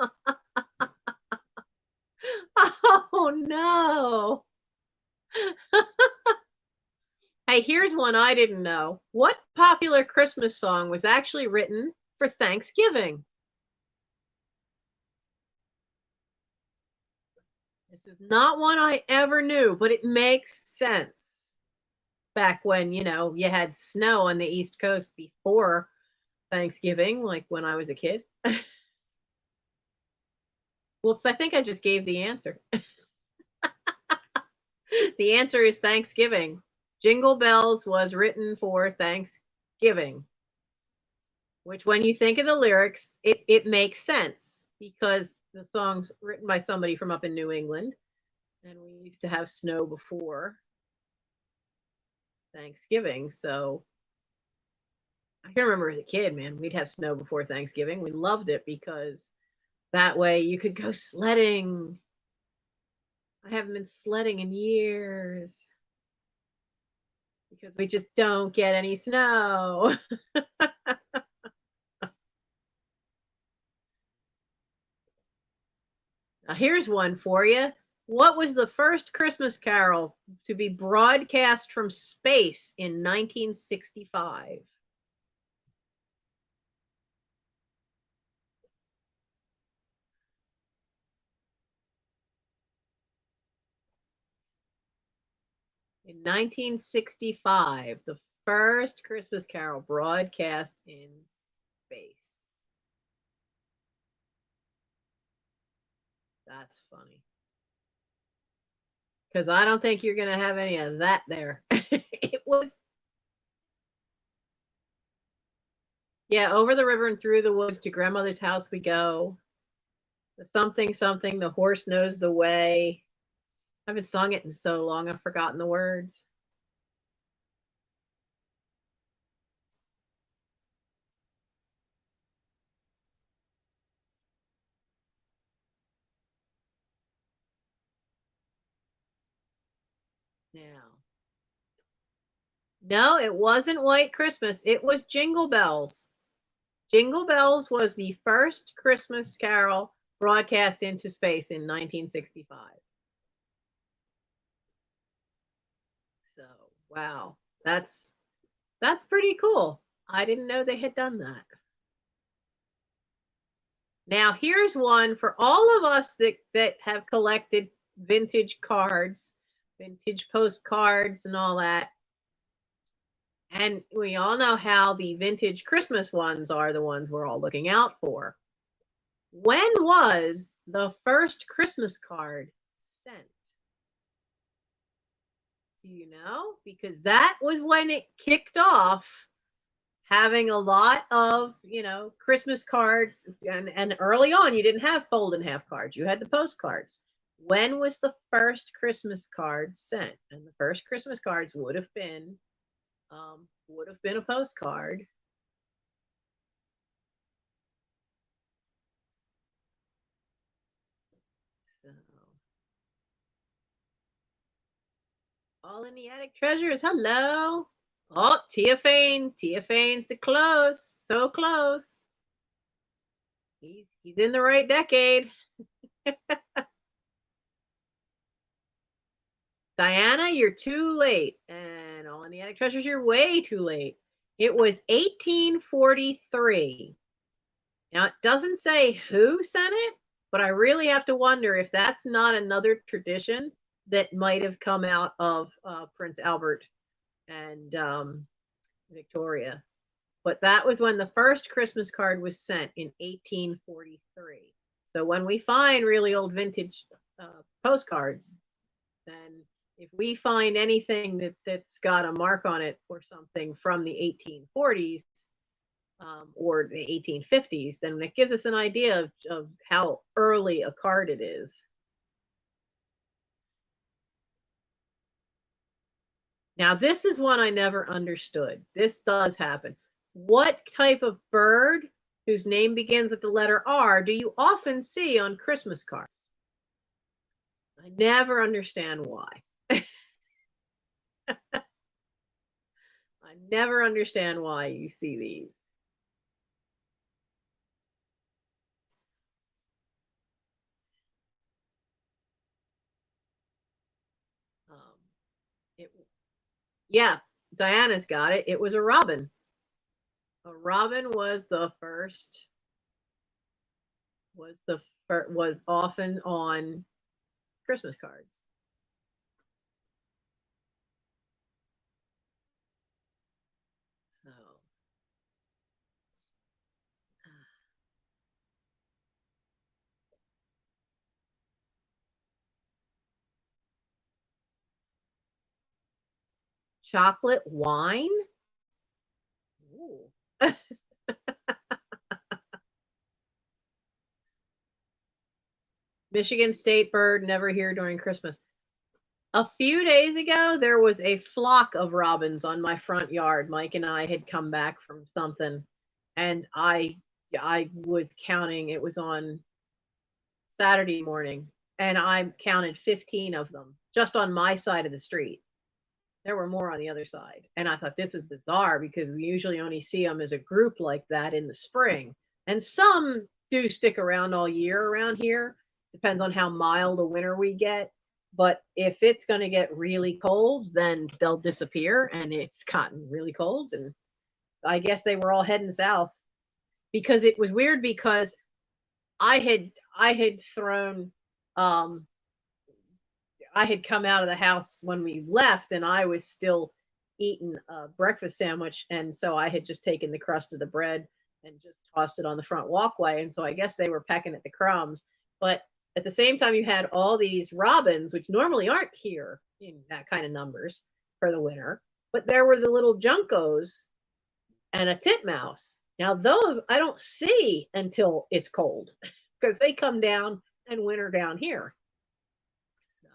Oh no. Hey, here's one I didn't know. What popular Christmas song was actually written for Thanksgiving? This is not one I ever knew, but it makes sense. Back when, you had snow on the East Coast before Thanksgiving, like when I was a kid. Whoops, I think I just gave the answer. The answer is Thanksgiving. Jingle Bells was written for Thanksgiving, which when you think of the lyrics, it makes sense because the song's written by somebody from up in New England, and we used to have snow before Thanksgiving. So I can remember as a kid, man, we'd have snow before Thanksgiving. We loved it because that way you could go sledding. I haven't been sledding in years because we just don't get any snow. Now, here's one for you. What was the first Christmas carol to be broadcast from space in 1965? In 1965, the first Christmas carol broadcast in space. That's funny. Because I don't think you're going to have any of that there. It was, yeah, over the river and through the woods to grandmother's house we go. The something, something, the horse knows the way. I haven't sung it in so long, I've forgotten the words. Now, no, it wasn't White Christmas. It was Jingle Bells. Jingle Bells was the first Christmas carol broadcast into space in 1965. So, wow, that's pretty cool. I didn't know they had done that. Now, here's one for all of us that have collected vintage cards, vintage postcards and all that. And we all know how the vintage Christmas ones are the ones we're all looking out for. When was the first Christmas card sent? Do you know? Because that was when it kicked off having a lot of, Christmas cards. And early on, you didn't have fold in half cards. You had the postcards. When was the first Christmas card sent? And the first Christmas cards would have been a postcard. So, all in the attic treasures. Hello. Oh, Teofane. Teofane's the close. So close. He's in the right decade. Diana, you're too late. And all in the attic treasures, you're way too late. It was 1843. Now, it doesn't say who sent it, But I really have to wonder if that's not another tradition that might have come out of Prince Albert and Victoria. But that was when the first Christmas card was sent in 1843. So when we find really old vintage postcards, then if we find anything that's got a mark on it or something from the 1840s or the 1850s, then it gives us an idea of how early a card it is. Now, this is one I never understood. This does happen. What type of bird whose name begins with the letter R do you often see on Christmas cards? I never understand why. I never understand why you see these. It, yeah, Diana's got it. It was a robin. A robin was the first. Was often on Christmas cards. So. Chocolate wine? Ooh. Michigan state bird, never here during Christmas. A few days ago, there was a flock of robins on my front yard. Mike and I had come back from something, and I was counting. It was on Saturday morning, and I counted 15 of them just on my side of the street. There were more on the other side, and I thought this is bizarre because we usually only see them as a group like that in the spring, and some do stick around all year around here. Depends on how mild a winter we get. But if it's going to get really cold, then they'll disappear, and it's gotten really cold. And I guess they were all heading south because it was weird because I had thrown I had come out of the house when we left, and I was still eating a breakfast sandwich, and so I had just taken the crust of the bread and just tossed it on the front walkway, and so I guess they were pecking at the crumbs. But at the same time, you had all these robins, which normally aren't here in that kind of numbers for the winter, but there were the little juncos and a titmouse. Now those I don't see until it's cold because they come down and winter down here. So,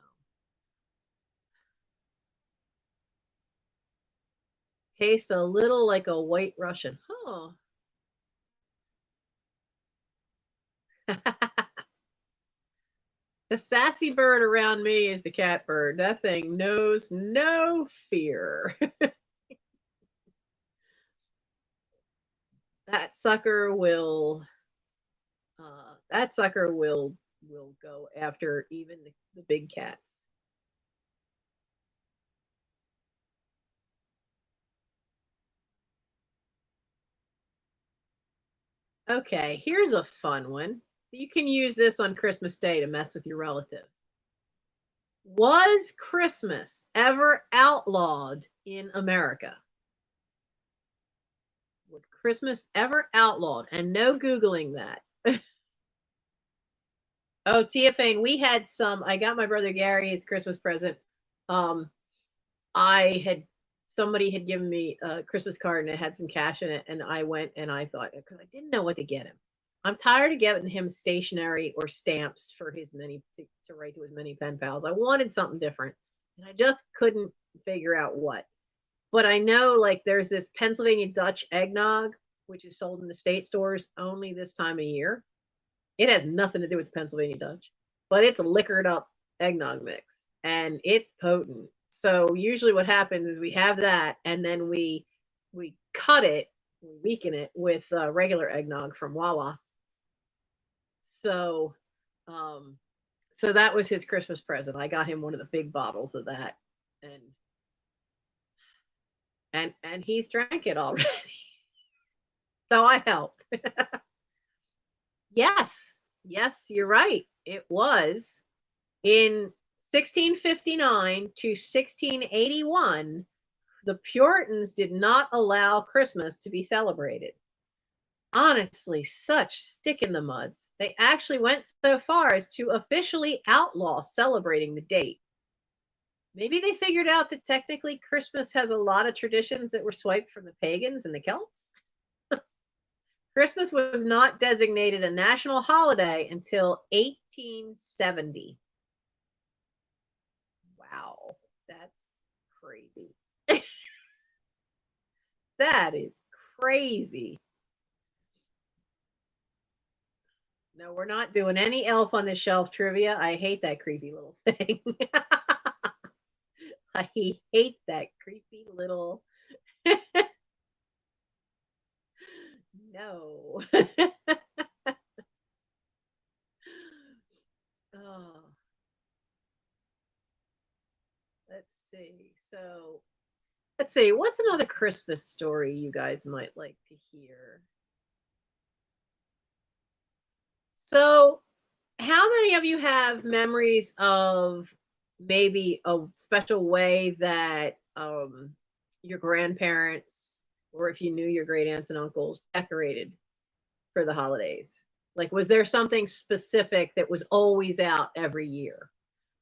taste a little like a white Russian. Oh. The sassy bird around me is the catbird. That thing knows no fear. that sucker will that sucker will go after even the big cats. Okay, here's a fun one. You can use this on Christmas Day to mess with your relatives. Was Christmas ever outlawed in America? Was Christmas ever outlawed? And no Googling that. Oh, TFA, we had some. I got my brother Gary his Christmas present. Um, I had somebody had given me a Christmas card and it had some cash in it, and I went and I thought because I didn't know what to get him. I'm tired of getting him stationery or stamps for his many to write to his many pen pals. I wanted something different, and I just couldn't figure out what. But I know like there's this Pennsylvania Dutch eggnog, which is sold in the state stores only this time of year. It has nothing to do with the Pennsylvania Dutch, but it's a liquored up eggnog mix and it's potent. So usually what happens is we have that and then we cut it, we weaken it with regular eggnog from Wawa. So um so that was his Christmas present. I got him one of the big bottles of that and and he's drank it already. So I helped. Yes. Yes, you're right. It was in 1659 to 1681. The Puritans did not allow Christmas to be celebrated. Honestly, such stick in the muds. They actually went so far as to officially outlaw celebrating the date. Maybe they figured out that technically Christmas has a lot of traditions that were swiped from the pagans and the Celts. Christmas was not designated a national holiday until 1870. Wow, that's crazy. That is crazy. No, we're not doing any Elf on the Shelf trivia. I hate that creepy little thing. I hate that creepy little. No. Oh, let's see. So, let's see. What's another Christmas story you guys might like to hear? So, how many of you have memories of maybe a special way that your grandparents, or if you knew your great aunts and uncles, decorated for the holidays? Like, was there something specific that was always out every year?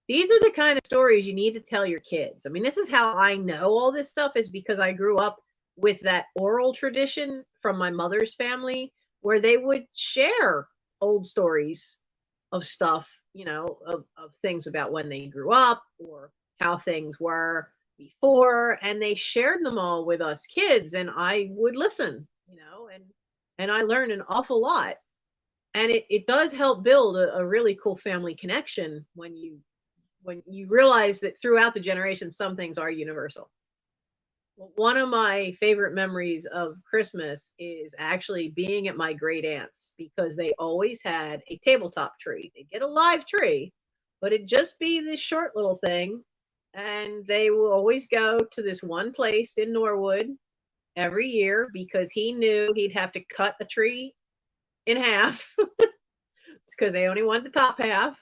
These are the kind of stories you need to tell your kids. I mean, this is how I know all this stuff, is because I grew up with that oral tradition from my mother's family where they would share old stories of stuff, of things about when they grew up or how things were before. And they shared them all with us kids. And I would listen, and I learned an awful lot. And it does help build a really cool family connection when you realize that throughout the generations, some things are universal. Well, one of my favorite memories of Christmas is actually being at my great aunt's, because they always had a tabletop tree. They get a live tree, but it'd just be this short little thing. And they will always go to this one place in Norwood every year because he knew he'd have to cut a tree in half. It's because they only wanted the top half.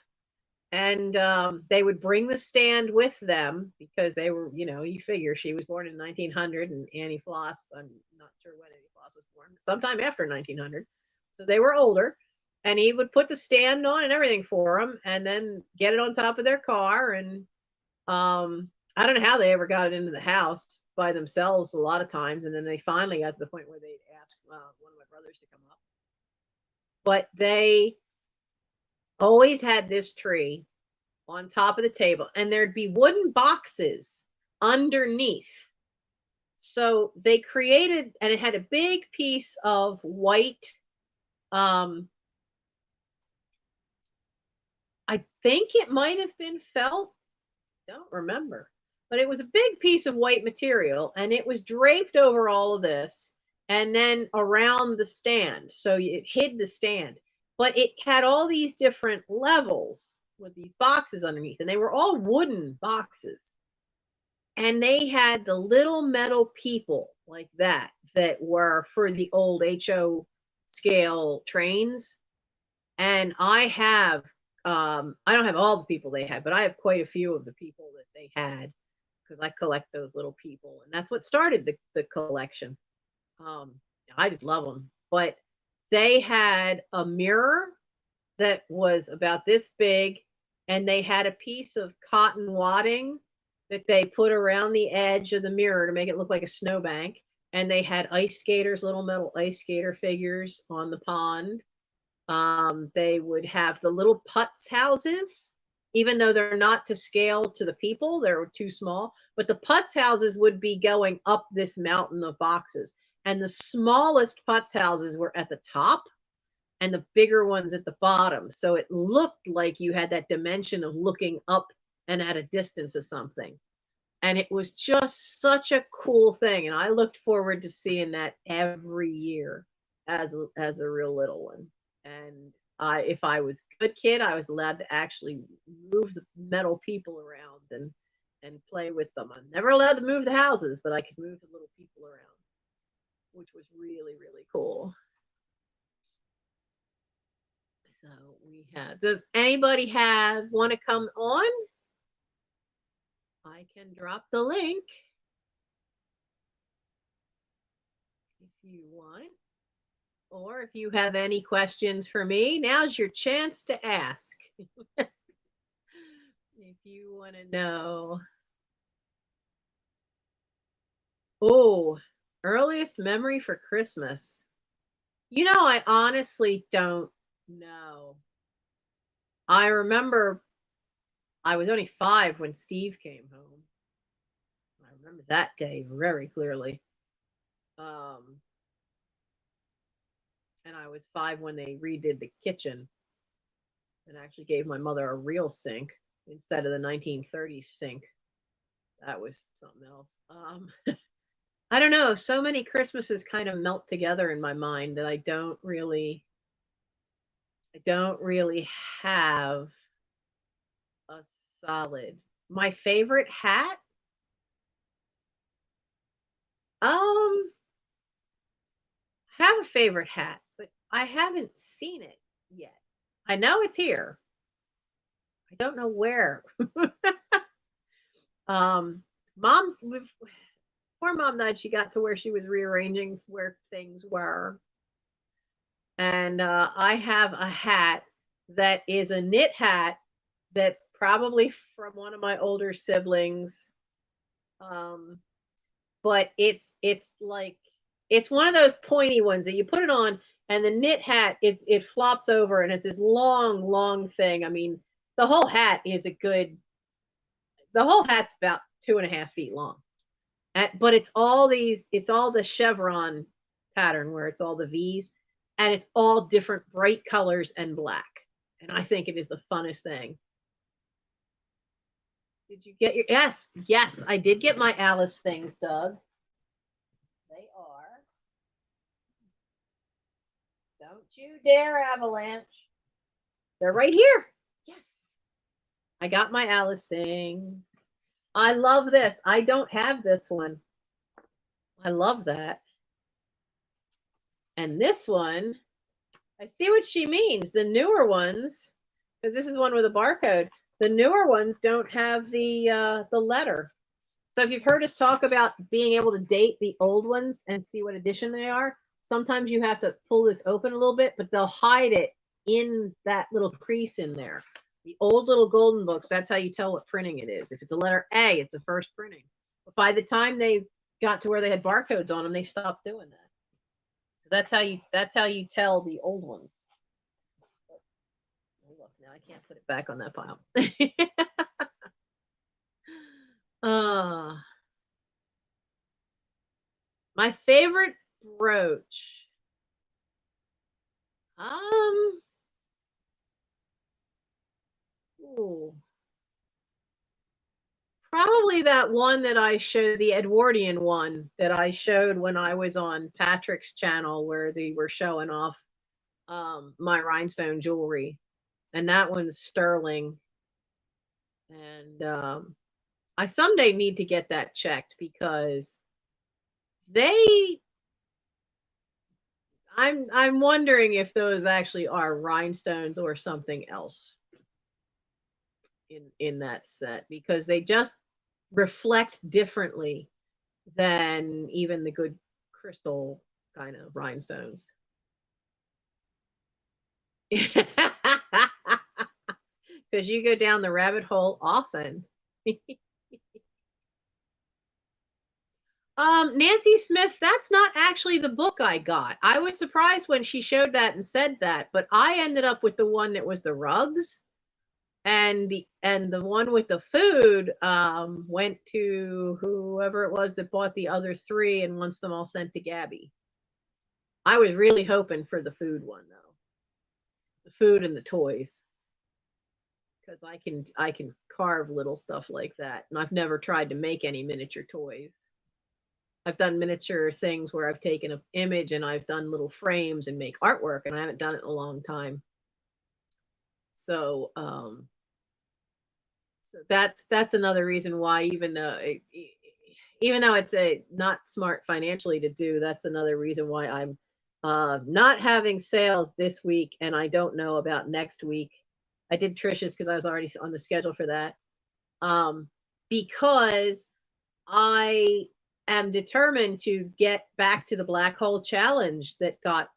And they would bring the stand with them because they were, you figure she was born in 1900 and Annie Floss, I'm not sure when Annie Floss was born, sometime after 1900. So they were older. And he would put the stand on and everything for them and then get it on top of their car. And I don't know how they ever got it into the house by themselves a lot of times. And then they finally got to the point where they'd ask one of my brothers to come up. But they always had this tree on top of the table, and there'd be wooden boxes underneath. So they created, and it had a big piece of white, I think it might have been felt, don't remember, but it was a big piece of white material, and it was draped over all of this and then around the stand. So it hid the stand, but it had all these different levels with these boxes underneath, and they were all wooden boxes. And they had the little metal people like that were for the old HO scale trains. And I don't have all the people they had, but I have quite a few of the people that they had because I collect those little people. And that's what started the collection. Um, I just love them. But they had a mirror that was about this big, and they had a piece of cotton wadding that they put around the edge of the mirror to make it look like a snowbank. And they had ice skaters, little metal ice skater figures on the pond. They would have the little putz houses, even though they're not to scale to the people, they're too small. But the putz houses would be going up this mountain of boxes. And the smallest putz houses were at the top and the bigger ones at the bottom. So it looked like you had that dimension of looking up and at a distance of something. And it was just such a cool thing. And I looked forward to seeing that every year as a real little one. And if I was a good kid, I was allowed to actually move the metal people around and play with them. I'm never allowed to move the houses, but I could move the little people around, which was really, really cool. So we have, does anybody want to come on? I can drop the link if you want. Or if you have any questions for me, now's your chance to ask. If you want to know. Oh, earliest memory for Christmas. I honestly don't know. I remember I was only 5 when Steve came home. I remember that day very clearly. And I was 5 when they redid the kitchen and actually gave my mother a real sink instead of the 1930s sink. That was something else. I don't know. So many Christmases kind of melt together in my mind that I don't really have a solid. My favorite hat? I have a favorite hat, but I haven't seen it yet. I know it's here. I don't know where. Mom's before mom died, she got to where she was rearranging where things were. And I have a hat that is a knit hat that's probably from one of my older siblings. But it's like it's one of those pointy ones that you put it on and the knit hat it flops over and it's this long thing. I mean, the whole hat is the whole hat's about 2.5 feet long. But it's all the chevron pattern where it's all the V's and it's all different bright colors and black. And I think it is the funnest thing. Did you get your, yes, I did get my Alice things, Doug. They are. Don't you dare, Avalanche. They're right here. Yes. I got my Alice things. I love this. I don't have this one. I love that. And this one, I see what she means. The newer ones, because this is one with a barcode, the newer ones don't have the letter. So if you've heard us talk about being able to date the old ones and see what edition they are, sometimes you have to pull this open a little bit, but they'll hide it in that little crease in there. The old little golden books, that's how you tell what printing it is. If it's a letter A, it's a first printing. But by the time they got to where they had barcodes on them, they stopped doing that. So that's how you tell the old ones. Oh, look, now I can't put it back on that pile. My favorite brooch. Ooh. Probably that one that I showed, the Edwardian one that I showed when I was on Patrick's channel where they were showing off my rhinestone jewelry. And that one's sterling. And I someday need to get that checked because I'm wondering if those actually are rhinestones or something else in that set because they just reflect differently than even the good crystal kind of rhinestones. Because you go down the rabbit hole often. Nancy Smith, that's not actually the book I got. I was surprised when she showed that and said that, but I ended up with the one that was the rugs. And the one with the food went to whoever it was that bought the other 3 and wants them all sent to Gabby. I was really hoping for the food one though, the food and the toys, because I can carve little stuff like that, and I've never tried to make any miniature toys. I've done miniature things where I've taken an image and I've done little frames and make artwork, and I haven't done it in a long time. So so that's another reason why even though it's not smart financially to do, that's another reason why I'm Not having sales this week, and I don't know about next week. I did Trisha's because I was already on the schedule for that. Because I am determined to get back to the Black Hole Challenge that got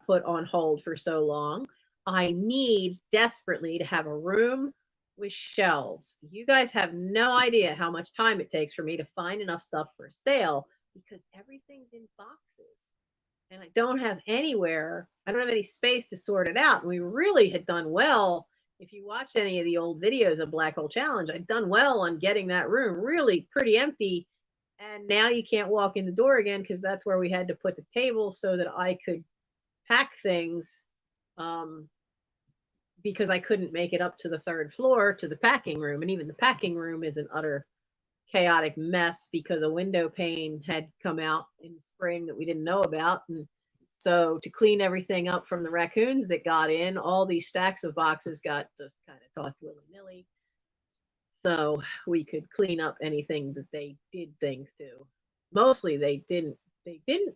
put on hold for so long. I need desperately to have a room with shelves. You guys have no idea how much time it takes for me to find enough stuff for sale because everything's in boxes. And I don't have anywhere, I don't have any space to sort it out. And we really had done well. If you watch any of the old videos of Black Hole Challenge, I'd done well on getting that room really pretty empty. And now you can't walk in the door again because that's where we had to put the table so that I could pack things, because I couldn't make it up to the third floor to the packing room. And even the packing room is an utter chaotic mess because a window pane had come out in the spring that we didn't know about. And so to clean everything up from the raccoons that got in, all these stacks of boxes got just kind of tossed willy-nilly. So we could clean up anything that they did things to. Mostly they didn't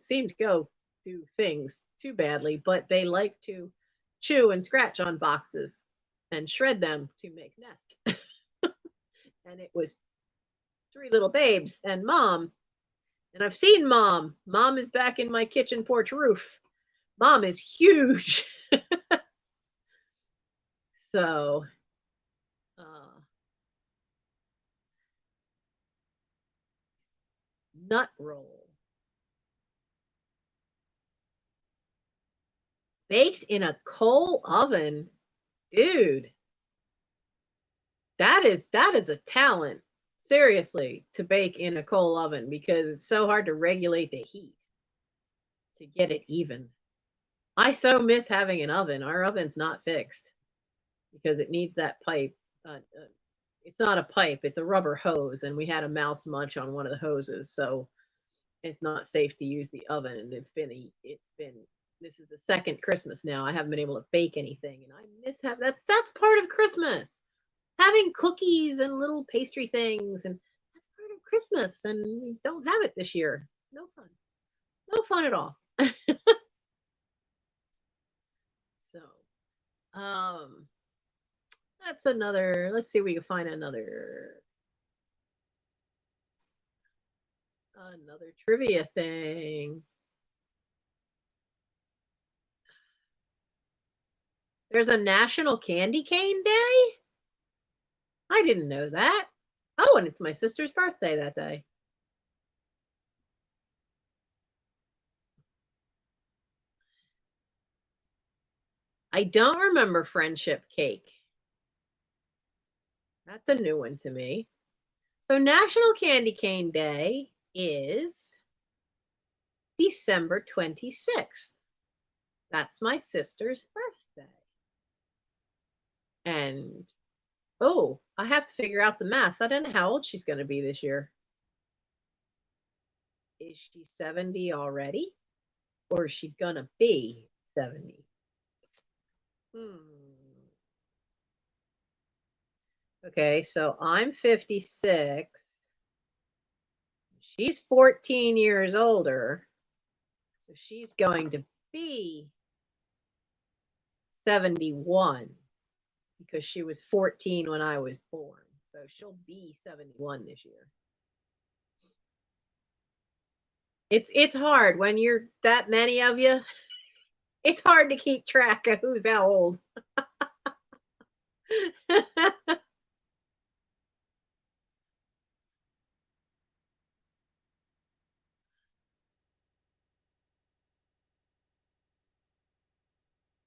seem to go do things too badly, but they like to chew and scratch on boxes and shred them to make nest. And it was 3 little babes and Mom. And I've seen Mom. Mom is back in my kitchen porch roof. Mom is huge. So, nut roll. Baked in a coal oven. Dude, that is a talent. Seriously, to bake in a coal oven because it's so hard to regulate the heat to get it even. I so miss having an oven. Our oven's not fixed because it needs that pipe. It's not a pipe, it's a rubber hose, and we had a mouse munch on one of the hoses, so it's not safe to use the oven. And this is the second Christmas now. I haven't been able to bake anything, and I miss that's part of Christmas. Having cookies and little pastry things, and that's part of Christmas, and we don't have it this year. No fun. No fun at all. So, that's another, let's see if we can find another trivia thing. There's a National Candy Cane Day? I didn't know that. Oh, and it's my sister's birthday that day. I don't remember friendship cake. That's a new one to me. So National Candy Cane Day is December 26th. That's my sister's birthday. And, oh, I have to figure out the math. I don't know how old she's going to be this year. Is she 70 already? Or is she going to be 70? Okay, so I'm 56. She's 14 years older. So she's going to be 71 because she was 14 when I was born. So she'll be 71 this year. It's hard when you're that many of you. It's hard to keep track of who's how old.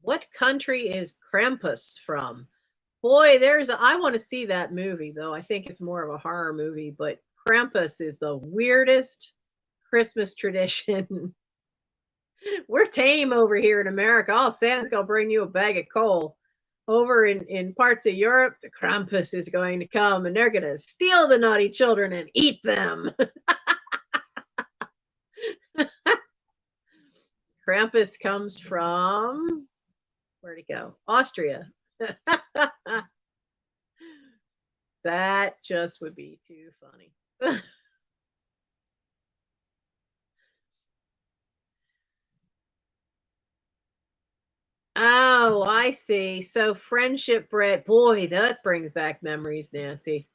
What country is Krampus from? Boy, I want to see that movie, though. I think it's more of a horror movie, but Krampus is the weirdest Christmas tradition. We're tame over here in America. Oh, Santa's going to bring you a bag of coal. Over in parts of Europe, the Krampus is going to come and they're going to steal the naughty children and eat them. Krampus comes from, where'd it go? Austria. That just would be too funny. Oh, I see. So friendship bread, boy, that brings back memories, Nancy.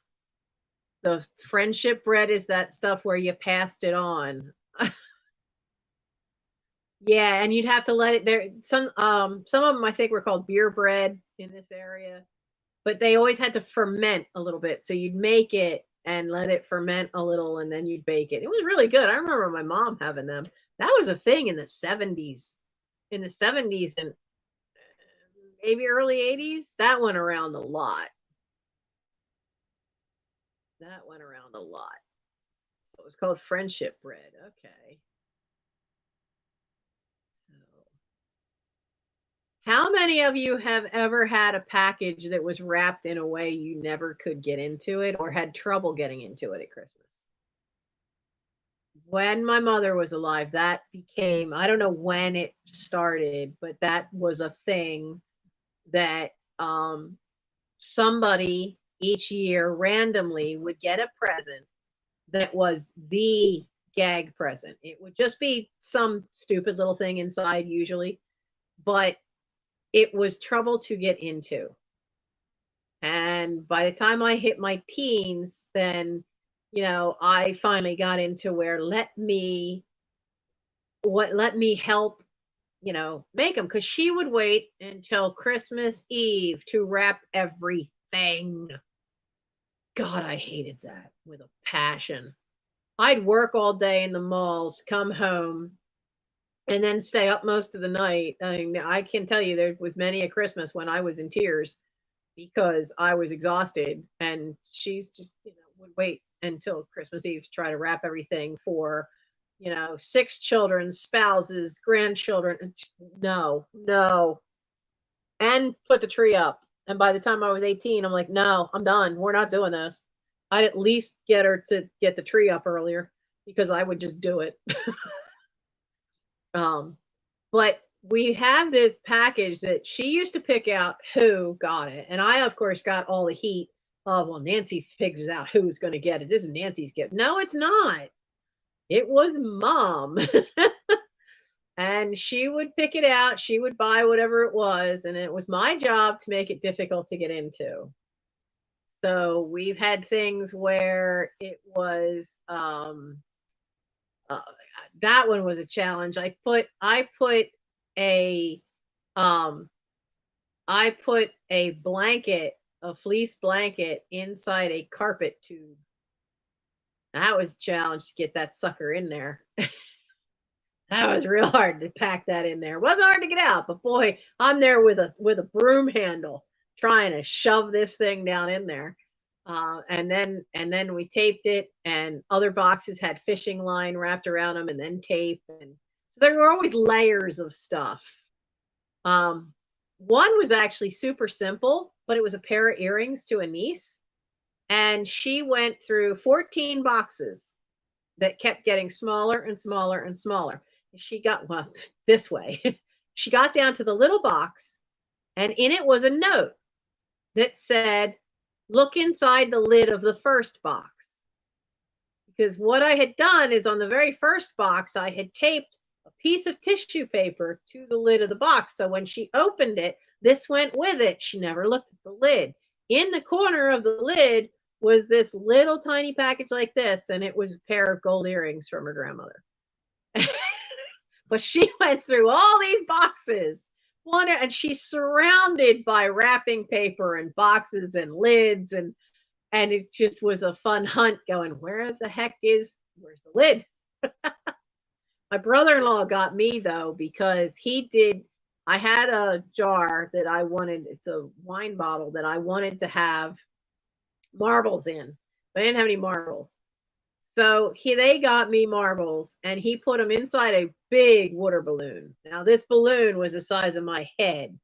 The friendship bread is that stuff where you passed it on. Yeah, and you'd have to let it there. Some of them I think were called beer bread in this area, but they always had to ferment a little bit. So you'd make it and let it ferment a little and then you'd bake it. It was really good. I remember my mom having them. That was a thing in the 70s. In the 70s and maybe early 80s. That went around a lot. That went around a lot. So it was called friendship bread. Okay. So how many of you have ever had a package that was wrapped in a way you never could get into it or had trouble getting into it at Christmas? When my mother was alive, that became, I don't know when it started, but that was a thing that somebody each year randomly would get a present that was the gag present. It would just be some stupid little thing inside, usually, but it was trouble to get into. And by the time I hit my teens, then, I finally got into where let me help, make them. Because she would wait until Christmas Eve to wrap everything. God, I hated that with a passion. I'd work all day in the malls, come home, and then stay up most of the night. I mean, I can tell you there was many a Christmas when I was in tears because I was exhausted, and she's just, would wait until Christmas Eve to try to wrap everything for, six children, spouses, grandchildren. And no, no, and put the tree up. And by the time I was 18, I'm like, no, I'm done. We're not doing this. I'd at least get her to get the tree up earlier because I would just do it. Um, but we have this package that she used to pick out who got it. And I, of course, got all the heat of, well, Nancy figures out who's going to get it. This is Nancy's gift. No, it's not. It was mom. And she would pick it out. She would buy whatever it was. And it was my job to make it difficult to get into. So we've had things where it was, uh, that one was a challenge. A, um, I put a blanket, a fleece blanket inside a carpet tube. That was a challenge to get that sucker in there. That was real hard to pack that in there. It wasn't hard to get out, but boy, I'm there with a broom handle trying to shove this thing down in there. And then we taped it, and other boxes had fishing line wrapped around them, and then tape, and so there were always layers of stuff. Um, One was actually super simple, but it was a pair of earrings to a niece, and she went through 14 boxes that kept getting smaller and smaller and smaller. She got, well, this way. She got down to the little box, and in it was a note that said, look inside the lid of the first box. Because what I had done is on the very first box, I had taped a piece of tissue paper to the lid of the box. So when she opened it, this went with it. She never looked at the lid. In the corner of the lid was this little tiny package like this, and it was a pair of gold earrings from her grandmother. But she went through all these boxes, and she's surrounded by wrapping paper and boxes and lids, and it just was a fun hunt going, where's the lid? My brother-in-law got me though, because I had a jar that I wanted, it's a wine bottle that I wanted to have marbles in, but I didn't have any marbles. So they got me marbles, and he put them inside a big water balloon. Now this balloon was the size of my head.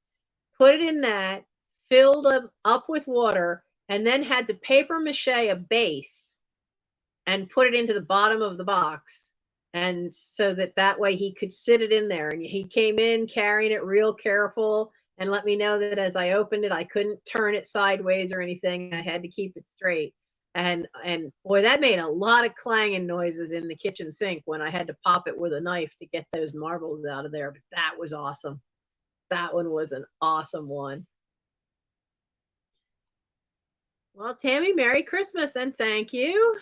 Put it in that, filled them up with water, and then had to paper mache a base and put it into the bottom of the box. And so that way he could sit it in there. And he came in carrying it real careful and let me know that as I opened it, I couldn't turn it sideways or anything. I had to keep it straight. And boy, that made a lot of clanging noises in the kitchen sink when I had to pop it with a knife to get those marbles out of there. But that was awesome. That one was an awesome one. Well, Tammy, Merry Christmas and thank you.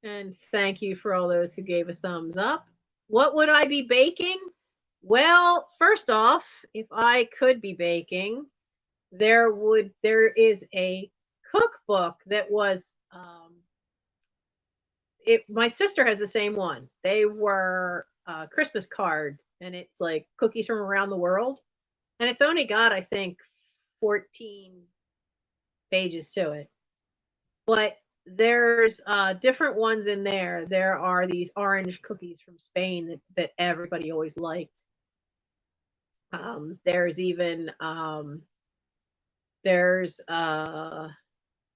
And thank you for all those who gave a thumbs up. What would I be baking? Well, first off, if I could be baking, there is a cookbook that was it my sister has the same one. They were a Christmas card and it's like cookies from around the world. And it's only got, I think, 14 pages to it. But there's different ones in there. There are these orange cookies from Spain that everybody always liked. There's even there's uh,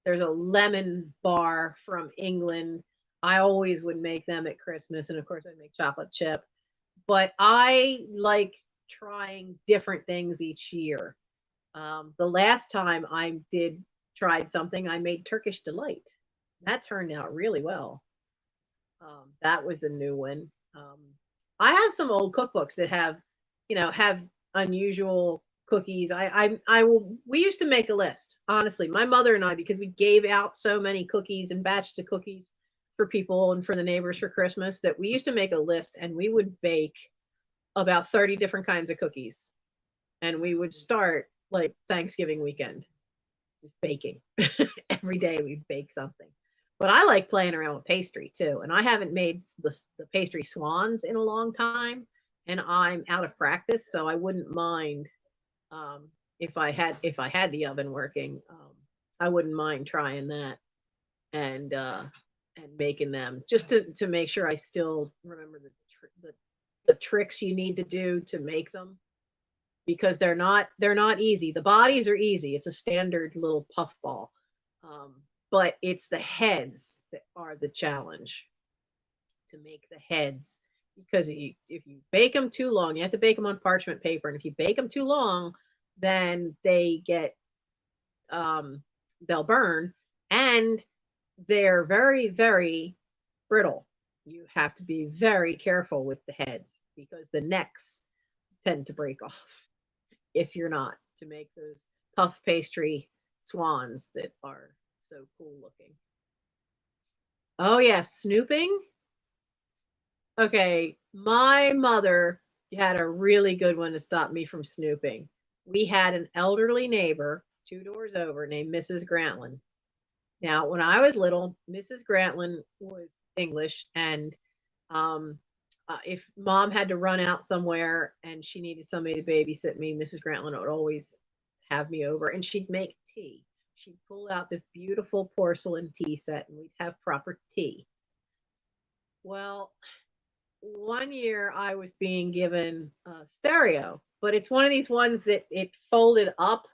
there's a lemon bar from England. I always would make them at Christmas, and of course I make chocolate chip. But I like trying different things each year. The last time I did tried something, I made Turkish delight. That turned out really well. That was a new one. I have some old cookbooks that have unusual cookies. I will. We used to make a list. Honestly, my mother and I, because we gave out so many cookies and batches of cookies for people and for the neighbors for Christmas, that we used to make a list and we would bake about 30 different kinds of cookies, and we would start like Thanksgiving weekend just baking. Every day we'd bake something. But I like playing around with pastry too. And I haven't made the pastry swans in a long time. And I'm out of practice. So I wouldn't mind if I had the oven working. I wouldn't mind trying that and making them just to make sure I still remember the tricks you need to do to make them, because they're not easy. The bodies are easy. It's a standard little puff ball. Um, but it's the heads that are the challenge, to make the heads, because if you bake them too long, you have to bake them on parchment paper, and if you bake them too long, then um, they'll burn, and they're very, very brittle. You have to be very careful with the heads because the necks tend to break off if you're not, to make those puff pastry swans that are so cool looking. Oh yes, snooping. Okay, my mother had a really good one to stop me from snooping. We had an elderly neighbor 2 doors over named Mrs. Grantlin. Now, when I was little, Mrs. Grantlin was English, and um, if mom had to run out somewhere and she needed somebody to babysit me, Mrs. Grantlin would always have me over, and she'd make tea. She'd pull out this beautiful porcelain tea set, and we'd have proper tea. Well, one year I was being given a stereo, but it's one of these ones that it folded up,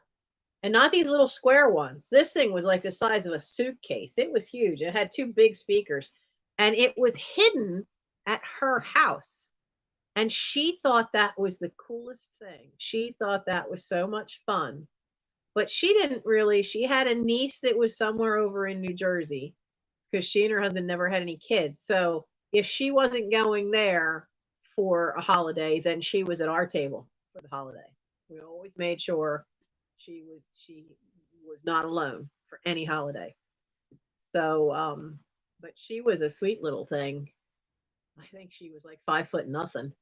and not these little square ones. This thing was like the size of a suitcase. It was huge. It had two big speakers, and it was hidden at her house. And she thought that was the coolest thing. She thought that was so much fun. But she didn't really. She had a niece that was somewhere over in New Jersey, because she and her husband never had any kids. So if she wasn't going there for a holiday, then she was at our table for the holiday. We always made sure she was not alone for any holiday. So but she was a sweet little thing. I think she was like 5 foot nothing.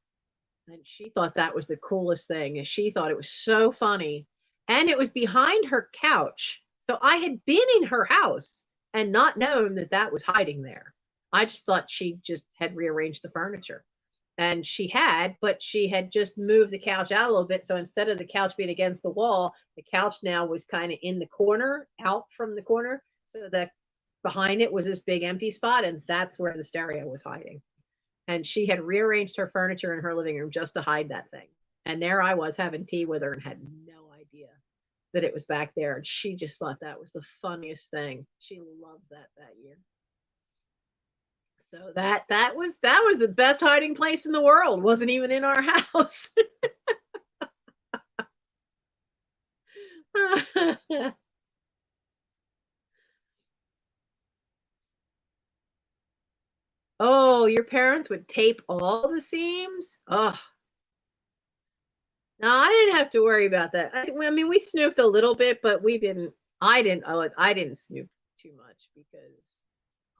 And she thought that was the coolest thing. And she thought it was so funny. And it was behind her couch. So I had been in her house and not known that that was hiding there. I just thought she just had rearranged the furniture. And she had, but she had just moved the couch out a little bit. So instead of the couch being against the wall, the couch now was kind of in the corner, out from the corner. So that behind it was this big empty spot. And that's where the stereo was hiding. And she had rearranged her furniture in her living room just to hide that thing. And there I was having tea with her and had no idea that it was back there. And she just thought that was the funniest thing. She loved that year. So that was the best hiding place in the world. Wasn't even in our house. Oh, your parents would tape all the seams? Oh, No, I didn't have to worry about that. I mean, we snooped a little bit, but we didn't. I didn't snoop too much because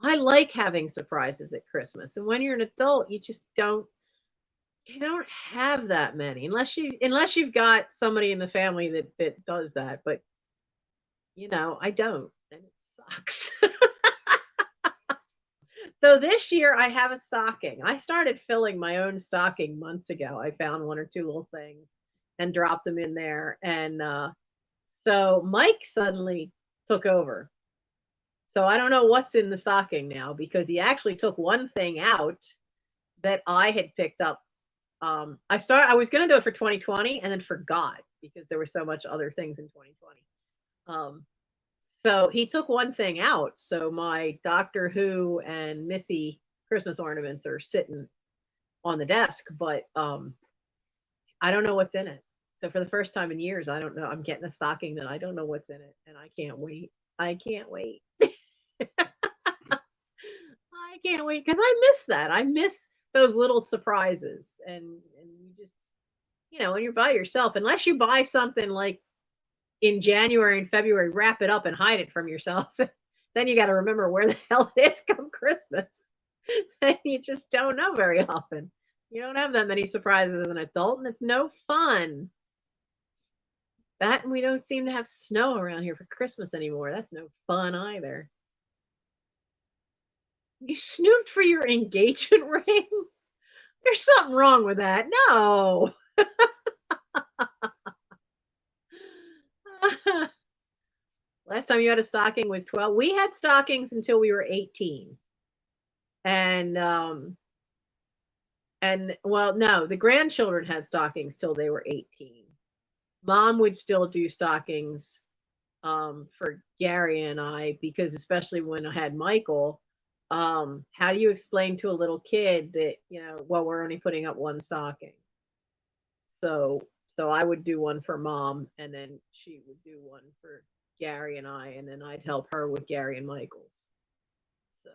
I like having surprises at Christmas. And when you're an adult, you just don't. You don't have that many unless you've got somebody in the family that does that. But I don't, and it sucks. So this year I have a stocking. I started filling my own stocking months ago. I found one or two little things and dropped them in there. And so Mike suddenly took over. So I don't know what's in the stocking now because he actually took one thing out that I had picked up. I was going to do it for 2020 and then forgot because there was so much other things in 2020. Um, So he took one thing out. So my Doctor Who and Missy Christmas ornaments are sitting on the desk, but I don't know what's in it. So for the first time in years, I don't know. I'm getting a stocking that I don't know what's in it, and I can't wait. I can't wait. I can't wait because I miss that. I miss those little surprises, and you just when you're by yourself, unless you buy something like in January and February, wrap it up and hide it from yourself. Then you got to remember where the hell it is come Christmas. And you just don't know very often. You don't have that many surprises as an adult, and it's no fun. That and we don't seem to have snow around here for Christmas anymore. That's no fun either. You snooped for your engagement ring? There's something wrong with that. No. Last time you had a stocking was 12. We had stockings until we were 18. And well, no, the grandchildren had stockings till they were 18. Mom would still do stockings for Gary and I because especially when I had Michael, how do you explain to a little kid that, well, we're only putting up one stocking. So I would do one for mom and then she would do one for Gary and I, and then I'd help her with Gary and Michael's. So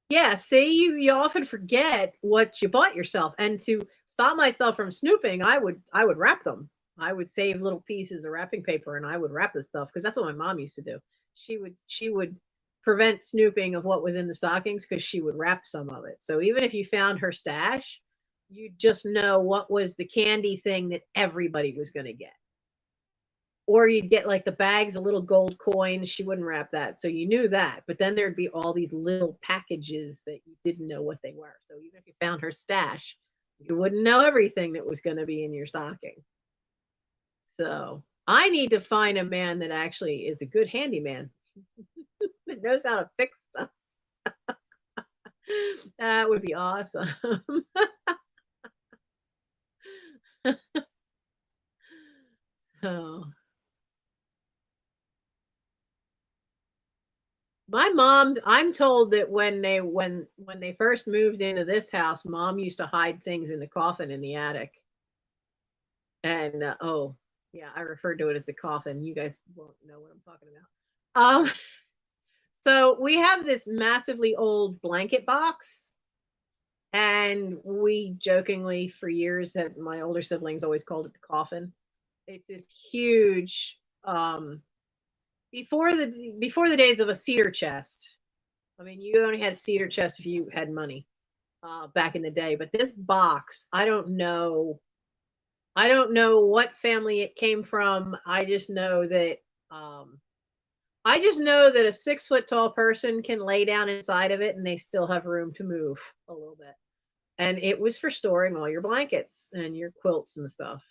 yeah, see, you often forget what you bought yourself, and to stop myself from snooping, I would wrap them. I would save little pieces of wrapping paper, and I would wrap the stuff because that's what my mom used to do. She would prevent snooping of what was in the stockings because she would wrap some of it. So even if you found her stash, you just know what was the candy thing that everybody was going to get, or you'd get like the bags of little gold coins. She wouldn't wrap that. So you knew that. But then there'd be all these little packages that you didn't know what they were. So even if you found her stash, you wouldn't know everything that was going to be in your stocking. So I need to find a man that actually is a good handyman that knows how to fix stuff. That would be awesome. So my mom, I'm told that when they first moved into this house, mom used to hide things in the coffin in the attic. And oh, yeah, I referred to it as the coffin. You guys won't know what I'm talking about. So we have this massively old blanket box, and we jokingly for years had my older siblings always called it the coffin. It's this huge before the days of a cedar chest. I mean, you only had a cedar chest if you had money back in the day. But this box, I don't know. I don't know what family it came from. I just know that a 6 foot tall person can lay down inside of it and they still have room to move a little bit. And it was for storing all your blankets and your quilts and stuff.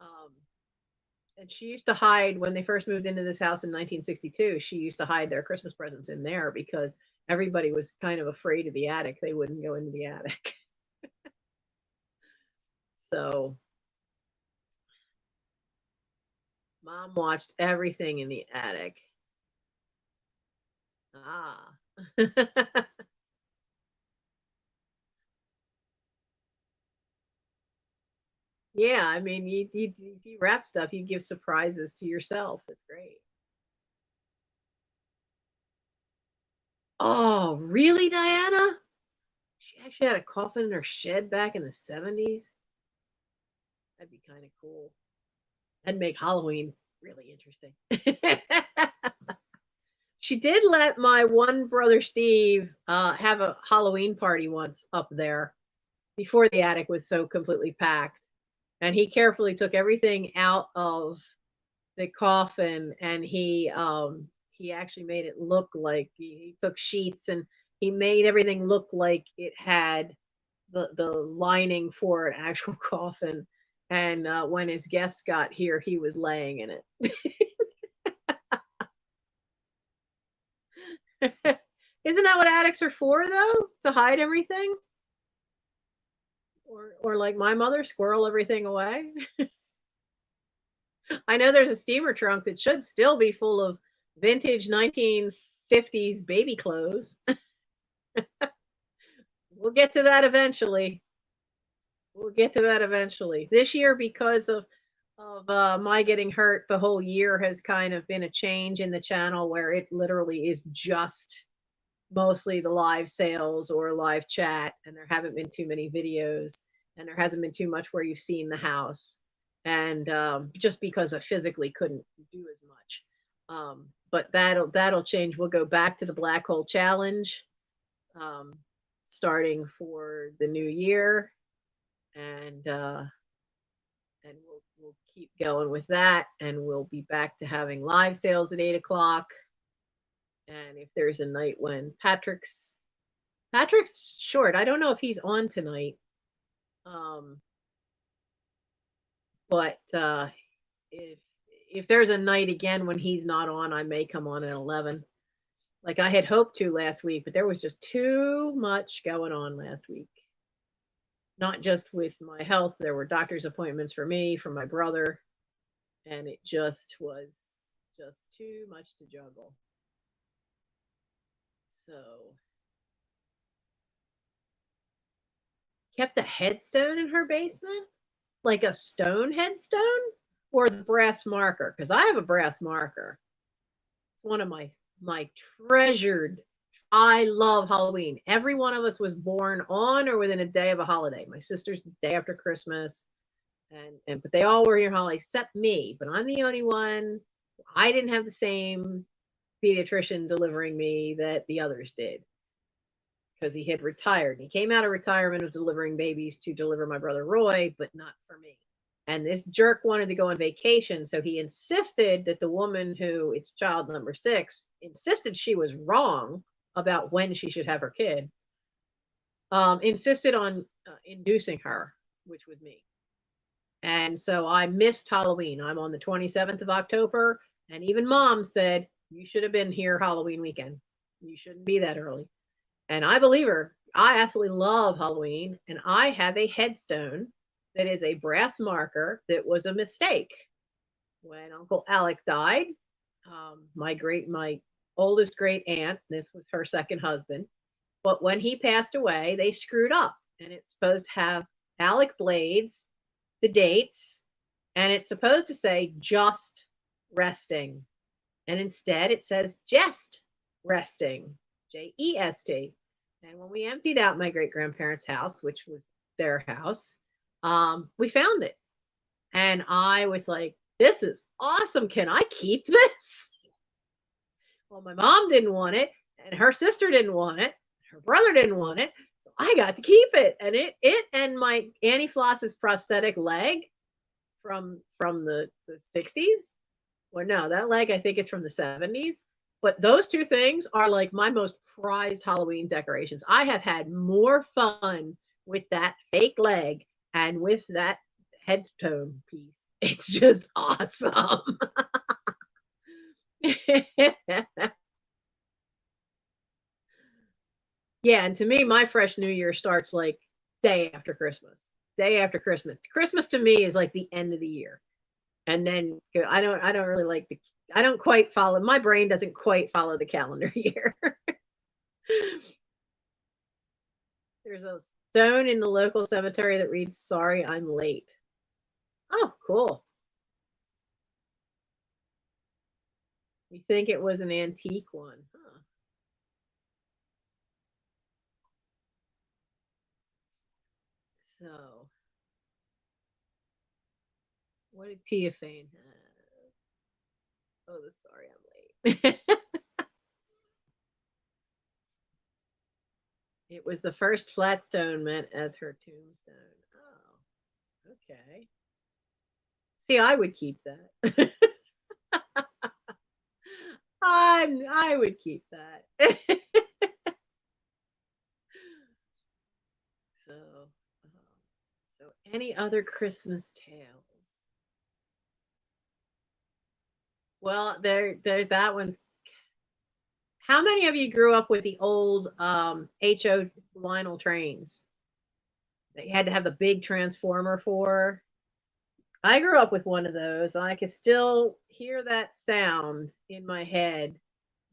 Um, and she used to hide when they first moved into this house in 1962. She used to hide their Christmas presents in there because everybody was kind of afraid of the attic. They wouldn't go into the attic. So mom watched everything in the attic. Ah. Yeah, I mean, if you wrap stuff, you give surprises to yourself. It's great. Oh, really, Diana? she actually had a coffin in her shed back in the 70s. That'd be kind of cool. That'd make Halloween really interesting. She did let my one brother Steve have a Halloween party once up there before the attic was so completely packed. And he carefully took everything out of the coffin, and he actually made it look like he took sheets and he made everything look like it had the lining for an actual coffin. And when his guests got here, he was laying in it. Isn't that what attics are for, though? To hide everything? Or like my mother, squirrel everything away? I know there's a steamer trunk that should still be full of vintage 1950s baby clothes. We'll get to that eventually. We'll get to that eventually. This year, because of my getting hurt, the whole year has kind of been a change in the channel where it literally is just mostly the live sales or live chat, and there haven't been too many videos, and there hasn't been too much where you've seen the house, and just because I physically couldn't do as much. But that'll change. We'll go back to the Black Hole Challenge, um, starting for the new year, and we'll keep going with that, and we'll be back to having live sales at 8 o'clock. And if there's a night when Patrick's short, I don't know if he's on tonight. But if there's a night again when he's not on, I may come on at 11. Like I had hoped to last week, but there was just too much going on last week. Not just with my health, there were doctor's appointments for me, for my brother, and it just was just too much to juggle. So kept a headstone in her basement, like a stone headstone, or the brass marker, because I have a brass marker. It's one of my treasured. I love Halloween. Every one of us was born on or within a day of a holiday. My sister's the day after Christmas, and but they all were here holiday except me. But I'm the only one. I didn't have the same pediatrician delivering me that the others did, because he had retired. He came out of retirement of delivering babies to deliver my brother Roy, but not for me. And this jerk wanted to go on vacation, so he insisted that the woman who, it's child number 6, insisted she was wrong about when she should have her kid. Insisted on inducing her, which was me. And so I missed Halloween. I'm on the 27th of October, and even Mom said, you should have been here Halloween weekend. You shouldn't be that early. And I believe her. I absolutely love Halloween, and I have a headstone that is a brass marker that was a mistake. When Uncle Alec died, my oldest great aunt, this was her second husband, but when he passed away, they screwed up, and it's supposed to have Alec Blades, the dates, and it's supposed to say just resting, and instead it says jest resting, Jest. And when we emptied out my great grandparents' house, which was their house, we found it. And I was like, this is awesome. Can I keep this? Well, my mom didn't want it, and her sister didn't want it, her brother didn't want it. So I got to keep it. And it and my Annie Floss's prosthetic leg from the 60s. Well, no, that leg I think is from the 70s. But those two things are like my most prized Halloween decorations. I have had more fun with that fake leg and with that headstone piece. It's just awesome. Yeah, and to me, my fresh new year starts like day after Christmas. Day after Christmas. Christmas to me is like the end of the year. And then I don't really like I don't quite follow, my brain doesn't quite follow the calendar year. There's a stone in the local cemetery that reads, "Sorry, I'm late." Oh, cool. You think it was an antique one? Huh. So, what did Tia Fane have? Oh, sorry, I'm late. It was the first flatstone meant as her tombstone. Oh, okay. See, I would keep that. I would keep that. So, so any other Christmas tales? Well, there that one's. How many of you grew up with the old HO Lionel trains that you had to have the big transformer for? I grew up with one of those. I could still hear that sound in my head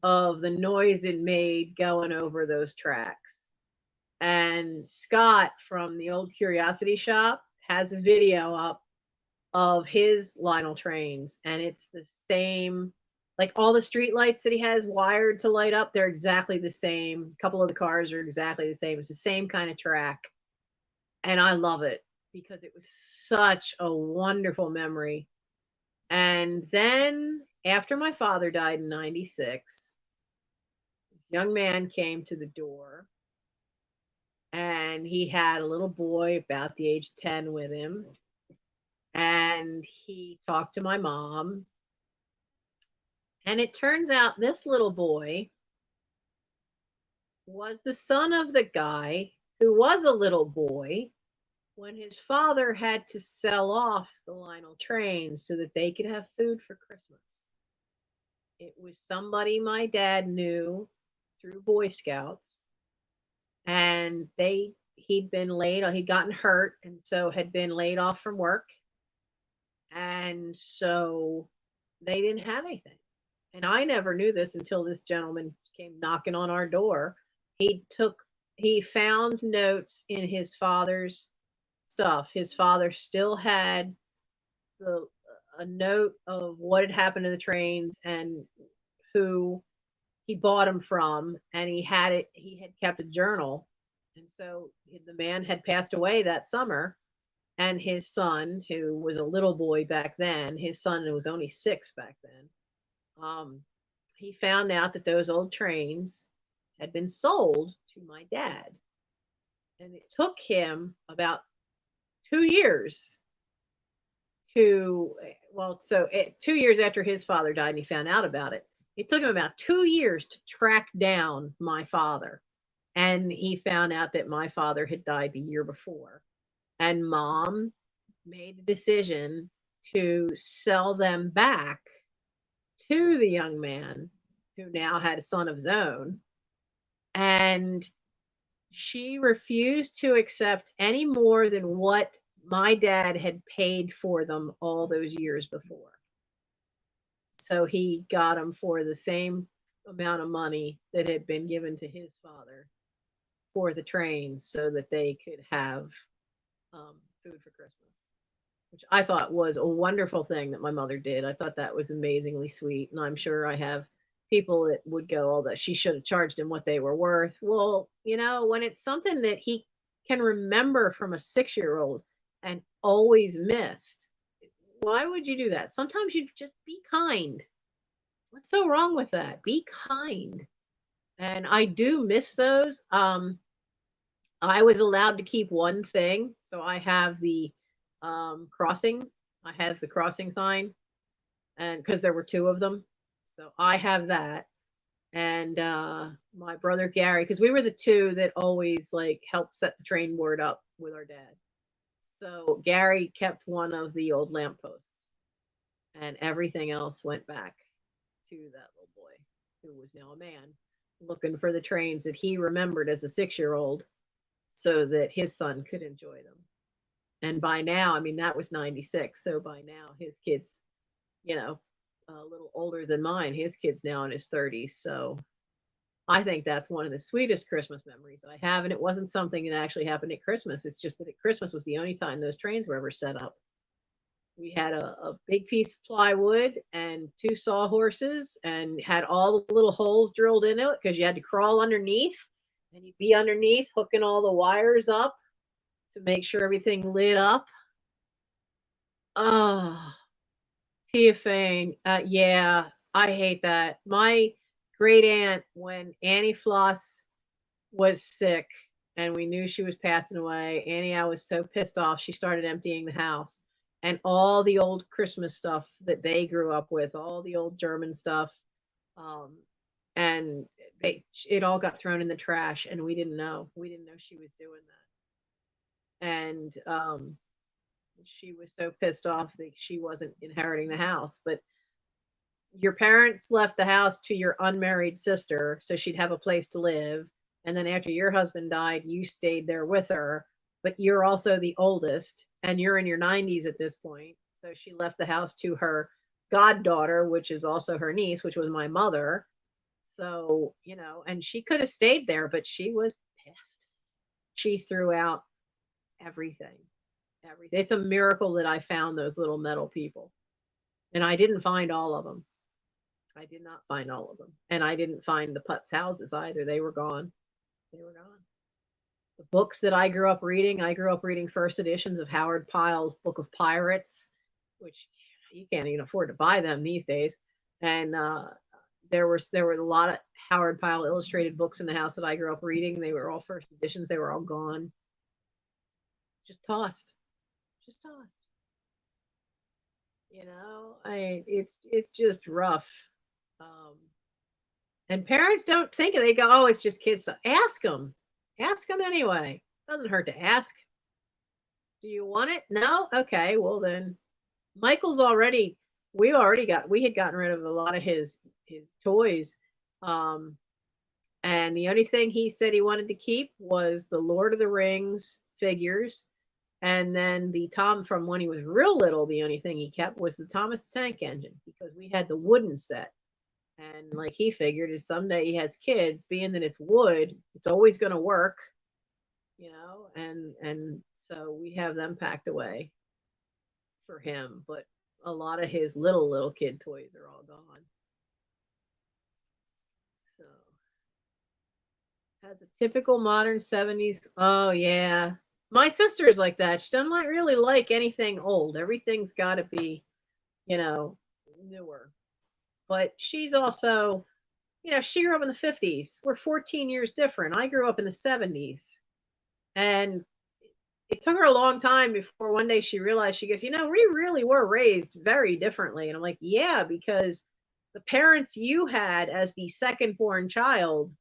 of the noise it made going over those tracks. And Scott from the old Curiosity Shop has a video up of his Lionel trains, and it's the same. Like all the street lights that he has wired to light up, they're exactly the same. A couple of the cars are exactly the same. It's the same kind of track, and I love it because it was such a wonderful memory. And then after my father died in 96, this young man came to the door, and he had a little boy about the age of 10 with him. And he talked to my mom. And it turns out this little boy was the son of the guy who was a little boy when his father had to sell off the Lionel trains so that they could have food for Christmas. It was somebody my dad knew through Boy Scouts, and he'd been he'd gotten hurt, and so had been laid off from work, and so they didn't have anything. And I never knew this until this gentleman came knocking on our door. He found notes in his father's stuff. His father still had the a note of what had happened to the trains and who he bought them from, and he had kept a journal. And so the man had passed away that summer, and his son, who was a little boy back then, his son who was only 6 back then, he found out that those old trains had been sold to my dad. And it took him about 2 years to, 2 years after his father died and he found out about it. It took him about 2 years to track down my father. And he found out that my father had died the year before. And mom made the decision to sell them back to the young man who now had a son of his own. And she refused to accept any more than what my dad had paid for them all those years before. So he got them for the same amount of money that had been given to his father for the trains so that they could have food for Christmas, which I thought was a wonderful thing that my mother did. I thought that was amazingly sweet. And I'm sure I have people that would go, oh, that she should have charged him what they were worth. Well, when it's something that he can remember from a 6-year-old and always missed, why would you do that? Sometimes you just be kind. What's so wrong with that? Be kind. And I do miss those. I was allowed to keep one thing. So I have the crossing. I have the crossing sign, and because there were 2 of them. So I have that. And my brother Gary, because we were the 2 that always helped set the train board up with our dad. So Gary kept one of the old lampposts, and everything else went back to that little boy who was now a man, looking for the trains that he remembered as a 6-year-old so that his son could enjoy them. And by now, I mean, that was 96. So by now, his kids, a little older than mine, his kid's now in his 30s. So I think that's one of the sweetest Christmas memories I have. And it wasn't something that actually happened at Christmas. It's just that at Christmas was the only time those trains were ever set up. We had a big piece of plywood and 2 sawhorses and had all the little holes drilled in it because you had to crawl underneath, and you'd be underneath hooking all the wires up to make sure everything lit up. Oh, Theophane. Yeah, I hate that. My great aunt, when Annie Floss was sick and we knew she was passing away, Annie, I was so pissed off. She started emptying the house and all the old Christmas stuff that they grew up with, all the old German stuff. Um, and it all got thrown in the trash and we didn't know. We didn't know she was doing that. And she was so pissed off that she wasn't inheriting the house. But your parents left the house to your unmarried sister so she'd have a place to live. And then after your husband died, you stayed there with her, but you're also the oldest and you're in your 90s at this point. So she left the house to her goddaughter, which is also her niece, which was my mother. So, and she could have stayed there, but she was pissed. She threw out everything. Everything. It's a miracle that I found those little metal people. And I didn't find all of them. I did not find all of them. And I didn't find the Putz houses either. They were gone. They were gone. The books that I grew up reading first editions of Howard Pyle's Book of Pirates, which you can't even afford to buy them these days. And there were a lot of Howard Pyle illustrated books in the house that I grew up reading. They were all first editions. They were all gone. Just tossed. It's just rough. And parents don't think it. They go, oh, it's just kids stuff. Ask them anyway. Doesn't hurt to ask. Do you want it? No. Okay, well then Michael's we had gotten rid of a lot of his toys. And the only thing he said he wanted to keep was the Lord of the Rings figures. And then from when he was real little, the only thing he kept was the Thomas the Tank Engine, because we had the wooden set. And like he figured, if someday he has kids, being that it's wood, it's always going to work, and so we have them packed away for him. But a lot of his little kid toys are all gone. So has a typical modern 70s. Oh yeah. My sister is like that. She doesn't really like anything old. Everything's got to be, newer. But she's also, she grew up in the 50s. We're 14 years different. I grew up in the 70s. And it took her a long time before one day she realized, she goes, we really were raised very differently. And I'm like, yeah, because the parents you had as the second born child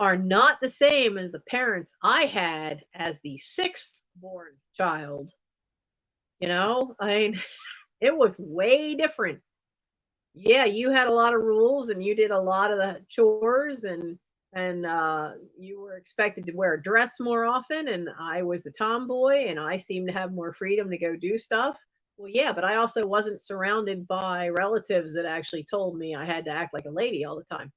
are not the same as the parents I had as the sixth born child. It was way different. Yeah, you had a lot of rules and you did a lot of the chores, and you were expected to wear a dress more often, and I was the tomboy and I seemed to have more freedom to go do stuff. Well, yeah, but I also wasn't surrounded by relatives that actually told me I had to act like a lady all the time.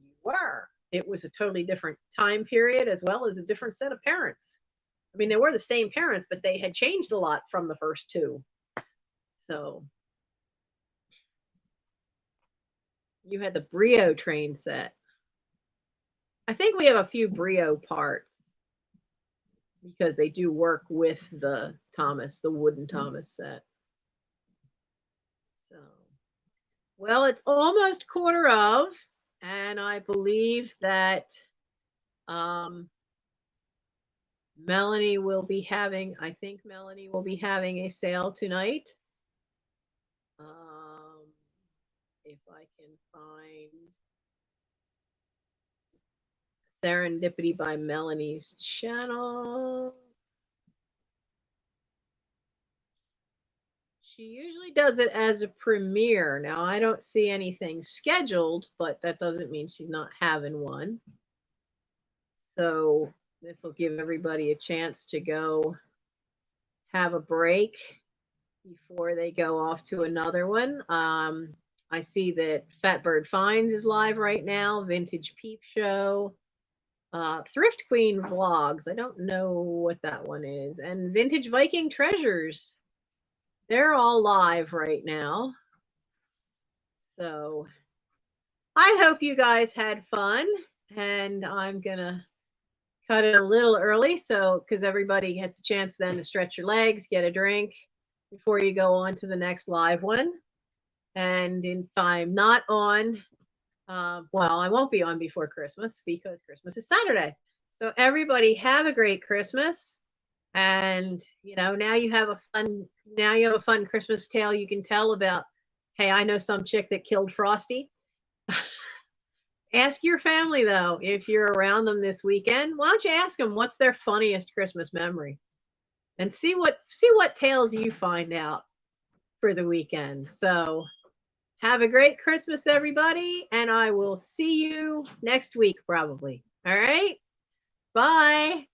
You were. It was a totally different time period, as well as a different set of parents. I mean, they were the same parents, but they had changed a lot from the first two. So you had the Brio train set. I think we have a few Brio parts because they do work with the wooden Thomas set. So, well, it's almost quarter of, and I believe that Melanie will be having a sale tonight. If I can find Serendipity by Melanie's channel. She usually does it as a premiere. Now, I don't see anything scheduled, but that doesn't mean she's not having one. So this will give everybody a chance to go have a break before they go off to another one. I see that Fatbird Finds is live right now, Vintage Peep Show, Thrift Queen Vlogs. I don't know what that one is. And Vintage Viking Treasures. They're all live right now. So I hope you guys had fun. And I'm going to cut it a little early, so because everybody gets a chance then to stretch your legs, get a drink before you go on to the next live one. And if I'm not on, well, I won't be on before Christmas because Christmas is Saturday. So everybody have a great Christmas. And now you have a fun Christmas tale you can tell about, hey, I know some chick that killed Frosty. Ask your family though, if you're around them this weekend, why don't you ask them what's their funniest Christmas memory, and see what tales you find out for the weekend. So have a great Christmas, everybody, and I will see you next week probably. All right, bye.